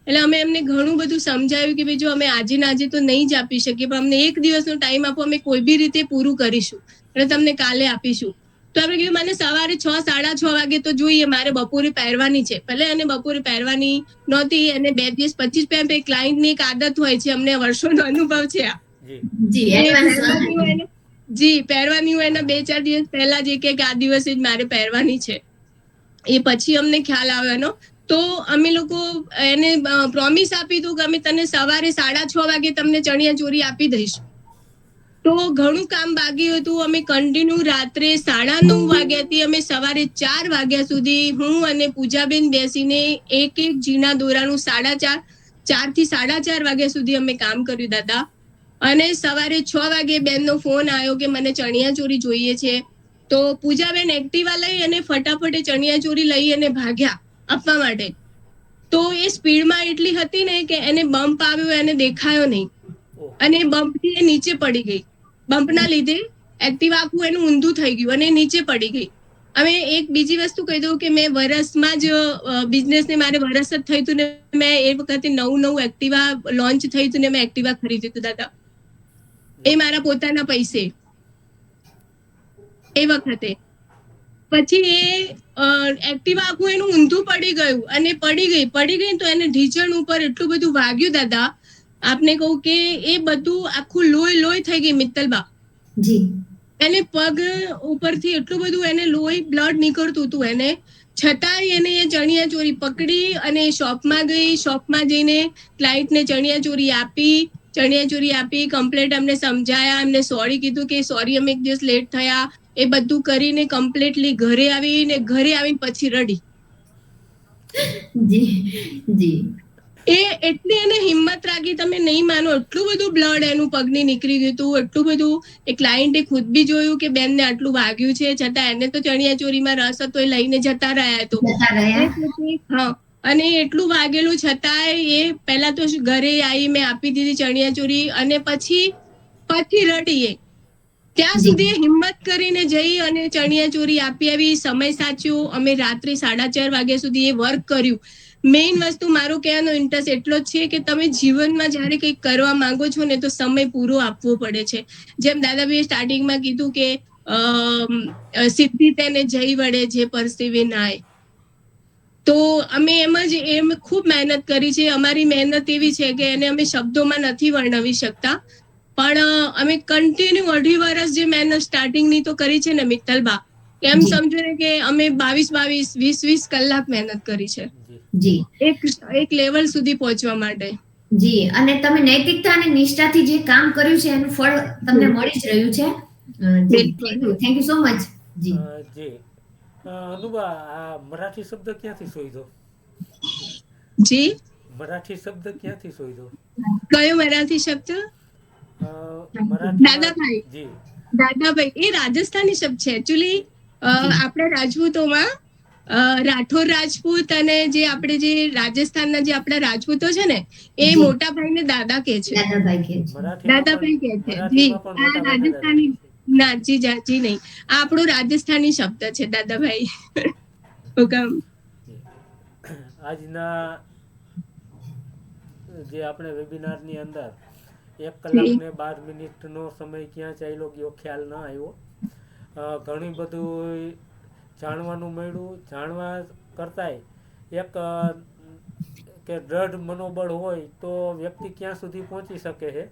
એટલે અમે એમને ઘણું બધું સમજાવ્યું કે ભાઈ જો અમે આજે ને આજે તો નહીં જ આપી શકીએ, પણ અમને 1 દિવસનો ટાઈમ આપો, અમે કોઈ બી રીતે પૂરું કરીશું અને તમને કાલે આપીશું. તો આપણે કીધું મને સવારે 6-6:30 વાગે તો જોઈએ, મારે બપોરે પહેરવાની છે. ભલે અને બપોરે પહેરવાની નહોતી, અને 2 દિવસ પછી જ પહેર. ક્લાયન્ટની એક આદત હોય છે, અમને વર્ષોનો અનુભવ છે આ. જી પહેરવાની હોય એના 2-4 દિવસ પહેલા જ કે આ દિવસે જ મારે પહેરવાની છે. એ પછી અમને ખ્યાલ આવ્યો એનો. તો અમે લોકો એને પ્રોમિસ આપી હતું કે અમે તને સવારે 6:30 વાગે તમને ચણિયા ચોરી આપી દઈશું. તો ઘણું કામ બાકી હતું. અમે કન્ટિન્યુ રાત્રે 9:30 વાગ્યાથી અમે સવારે 4 વાગ્યા સુધી હું અને પૂજાબેન બેસીને એક ઝીણા દોરાનું 4 થી 4:30 વાગ્યા સુધી અમે કામ કર્યું દાદા. અને સવારે 6 વાગે બેનનો ફોન આવ્યો કે મને ચણિયા ચોરી જોઈએ છે. તો પૂજાબેન એક્ટિવા લઈ અને ફટાફટ ચણિયા ચોરી લઈ અને ભાગ્યા આપવા માટે. તો એ સ્પીડમાં એટલી હતી ને કે એને બમ્પ આવ્યો, એને દેખાયો નહીં અને બમ્પથી એ નીચે પડી ગઈ. બમ્પના લીધે એક્ટિવા આખું એનું ઊંધું થઈ ગયું અને નીચે પડી ગઈ. હવે એક બીજી વસ્તુ કહી દઉં કે મેં વરસમાં જ બિઝનેસને મારે વરસ જ થયું હતું ને મેં એ વખતે નવું એક્ટિવા લોન્ચ થયું હતું ને મેં એક્ટિવા ખરીદ્યું હતું દાદા, એ મારા પોતાના પૈસે એ વખતે. પછી એ એક્ટિવા આખું એનું ઊંધું પડી ગયું અને પડી ગઈ તો એને ઢીચણ ઉપર એટલું બધું વાગ્યું દાદા, આપને કહું કે એ બધું આખું લોહી થઈ ગઈ મિત્તલબા. એને પગ ઉપરથી એટલું બધું એને લોહી બ્લડ નીકળતું હતું એને, છતાંય એને એ ચણિયા ચોરી પકડી અને શોપમાં ગઈ. શોપમાં જઈને ક્લાયન્ટને ચણિયા ચોરી આપી, કમ્પ્લેટ અમને સમજાયા, એમને સોરી કીધું કે સોરી અમે એક દિવસ લેટ થયા. એ બધું કરીને કમ્પ્લીટલી ઘરે આવીને પછી રડી. એ એટલી એને હિંમત રાખી, તમે નહીં માનો, એટલું બધું બ્લડ એનું પગની નીકળી ગયું હતું, એટલું બધું. એ ક્લાયન્ટે ખુદ બી જોયું કે બેનને આટલું વાગ્યું છે, છતાં એને તો ચણિયા ચોરીમાં રસ હતો, એ લઈને જતા રહ્યા હતો. હા, અને એટલું વાગેલું છતાંય એ પહેલા તો ઘરે આવી, મેં આપી દીધી ચણિયા ચોરી અને પછી રડી. એ ત્યાં સુધી હિંમત કરીને જઈ અને ચણિયા ચોરી આપી આવી, સમય સાચ્યો. અમે રાત્રે 4:30 વાગ્યા સુધી એ વર્ક કર્યું. મેઇન વસ્તુ મારો કહેવાનો ઇન્ટરેસ્ટ એટલો જ છે કે તમે જીવનમાં જ્યારે કંઈક કરવા માંગો છો ને તો સમય પૂરો આપવો પડે છે. જેમ દાદાભાઈએ સ્ટાર્ટિંગમાં કીધું કે સિદ્ધિ તેને જઈ વળે જે પરસેવે નાય. તો અમે એમ ખૂબ મહેનત કરી છે. અમારી મહેનત એવી છે કે એને અમે શબ્દોમાં નથી વર્ણવી શકતા, પણ અમે કન્ટિન્યુ 2.5 વર્ષ જે મહેનત સ્ટાર્ટિંગની તો કરી છે ને મિત્તલબા, એમ સમજો ને કે અમે 22 20 કલાક મહેનત કરી છે એક લેવલ સુધી પહોંચવા માટે.
જી, અને તમે નૈતિકતા અને નિષ્ઠાથી જે કામ કર્યું છે એનું ફળ તમને મળી જ રહ્યું છે. Thank you so much. જી
અનુબા, આ મરાઠી શબ્દ ક્યાંથી શોધ્યો?
જી,
મરાઠી શબ્દ ક્યાંથી શોધ્યો?
કયો મરાઠી શબ્દ? દાદાભાઈ એ રાજસ્થાની શબ્દ છે. એકચ્યુઅલી આપણા રાજપૂતોમાં રાઠોડ રાજપૂત અને જે આપણે જે રાજસ્થાનના જે આપણા રાજપૂતો છે ને એ મોટા ભાઈને દાદા કહે છે, દાદાભાઈ કહે છે. જી, આ રાજસ્થાની ના, જી નહીં, આ આપણો રાજસ્થાની શબ્દ છે દાદાભાઈ.
આજના જે આપણે વેબિનારની અંદર 1 કલાક ને 12 મિનિટનો સમય ક્યાં ચાલ્યો ગયો ખ્યાલ ન આવ્યો. ઘણું બધું જાણવાનું મળ્યું. જાણવા કરતાંય એક કે દ્રઢ મનોબળ હોય તો વ્યક્તિ ક્યાં સુધી પહોંચી શકે છે.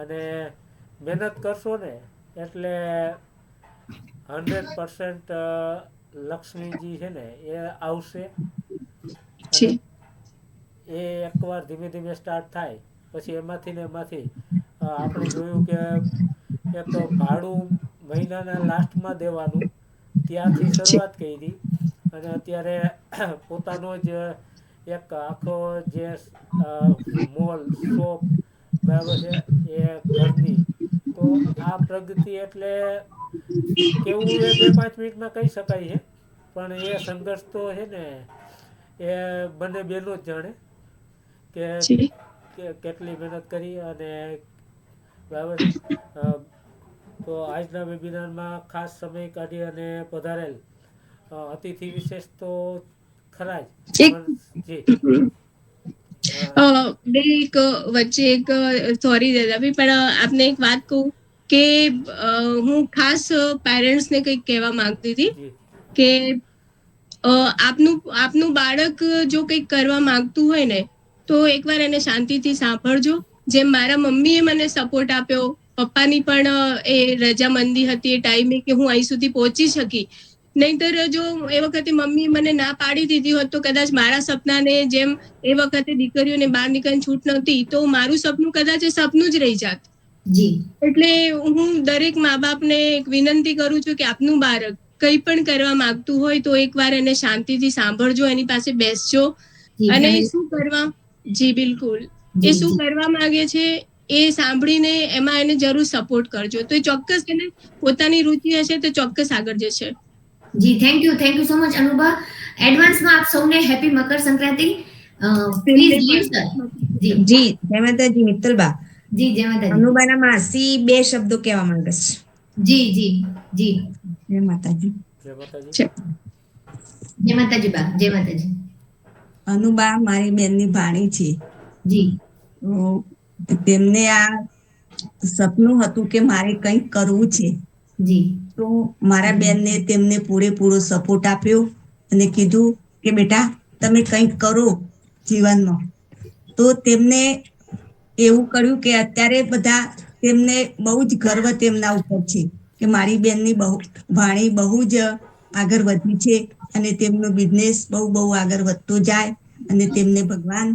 અને મહેનત કરશો ને એટલે 100% લક્ષ્મીજી છે ને એ આવશે. એ એકવાર ધીમે ધીમે સ્ટાર્ટ થાય પછી એમાંથી આપણે જોયું કે એક ભાડું મહિનાના લાસ્ટમાં દેવાનું, ત્યાંથી શરૂઆત કરી અને અત્યારે પોતાનો જ એક આખો જે મોલ શોપ બરાબર છે એ ઘરની. તો આ પ્રગતિ એટલે કેવું એ 2-5 મિનિટમાં કહી શકાય છે, પણ એ સંઘર્ષ તો છે ને એ બંને બેનો જ જાણે કે કેટલી મહેનત કરી. અને બરાબર, તો આજના વેબિનારમાં ખાસ સમય કાઢી અને પધારેલ અતિથિ વિશેષ તો ખરા જ.
વચ્ચે એક સોરી દાદાભાઈ, પણ આપને એક વાત કહું કે હું ખાસ પેરેન્ટ્સને કંઈક કહેવા માંગતી હતી કે આપનું બાળક જો કંઈક કરવા માંગતું હોય ને તો એકવાર એને શાંતિથી સાંભળજો. જેમ મારા મમ્મીએ મને સપોર્ટ આપ્યો, પપ્પાની પણ એ રજામંદી હતી એ ટાઈમે કે હું અહીં સુધી પહોંચી શકી, નહીંતર જો એ વખતે મમ્મી મને ના પાડી દીધી હોત તો કદાચ મારા સપનાને જેમ એ વખતે દીકરીઓને બહાર નીકળવાની છૂટ નહોતી તો મારું સપનું કદાચ એ સપનું જ રહી જાત.
જી
એટલે હું દરેક મા બાપને એક વિનંતી કરું છું કે આપનું બાળક કંઈ પણ કરવા માંગતું હોય તો એકવાર એને શાંતિથી સાંભળજો, એની પાસે બેસજો અને શું કરવા જી બિલકુલ એ શું કરવા માંગે છે એ સાંભળીને એમાં એને જરૂર સપોર્ટ કરજો તો એ ચોક્કસ એને પોતાની રુચિ હશે તો ચોક્કસ આગળ જશે.
જી thank you so much Anubha. એડવાન્સમાં આપ સૌને happy Makar Sankranti. Please leave sir. જી
જી જય માતાજી મિત્તલબા.
જી જય માતાજી.
અનુબાના માસી 2 શબ્દો કહેવા માંગે છે.
જી જી જી
જય માતાજી.
જય માતાજી.
જય માતાજી બા. જય માતાજી.
અનુબા મારી બેનની ભાણી છે.
જી
તો તેમને આ સપનું હતું કે મારે કંઈક કરવું છે.
જી
તો મારા બેનને તેમને પૂરેપૂરો સપોર્ટ આપ્યો અને કીધું કે બેટા તમે કંઈક કરો જીવનમાં. તો તેમને એવું કર્યું કે અત્યારે બધા તેમને બહુ જ ગર્વ તેમના ઉપર છે કે મારી બેનની ભાણી બહુ જ આગળ વધી છે અને તેમનો બિઝનેસ બહુ આગળ વધતો જાય અને તેમને ભગવાન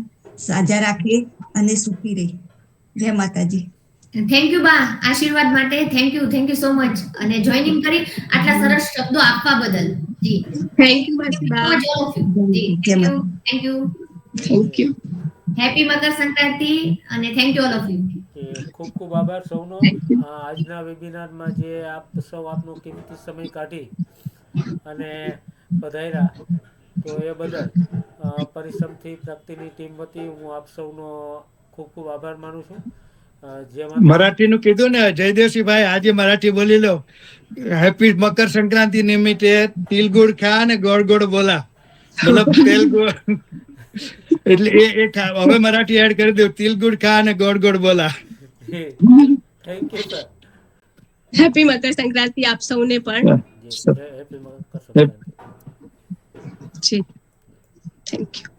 સાજા રાખે અને સુખી રહે. જય માતાજી.
થેન્ક યુ બા આશીર્વાદ માટે. થેન્ક યુ સો મચ અને જોઈનિંગ કરી આટલા સરસ શબ્દો આપવા બદલ. જી
થેન્ક યુ.
જી thank you. Happy Makar Sankranti અને thank you all of you.
ખૂબ ખૂબ આભાર સૌનો. આજના વેબિનારમાં જે આપ સૌ આપનો કિંમતી સમય કાઢી અને પધાર્યા તો એ બદલ પરિશ્રમથી પ્રગતિની ટીમ વતી હું આપ સૌનો ખૂબ ખૂબ આભાર માનું છું.
મરાઠીનું કીધું ને જયદેવસિંહભાઈ, આજે મરાઠી બોલી લો. હેપી મકર સંક્રાંતિ નિમિત્તે તિલ ગુડ ખા ને ગોળ ગોળ બોલા. મતલબ તેલ ગોળ એટલે એ હવે મરાઠી એડ કરી દઉં. તિલ ગુડ ખા ને ગોળ ગોળ બોલા.
Thank you sir.
Happy Makar Sankranti આપ સૌને પણ.
હેપી મકર સંક્રાંતિ.
જી થેન્ક યુ.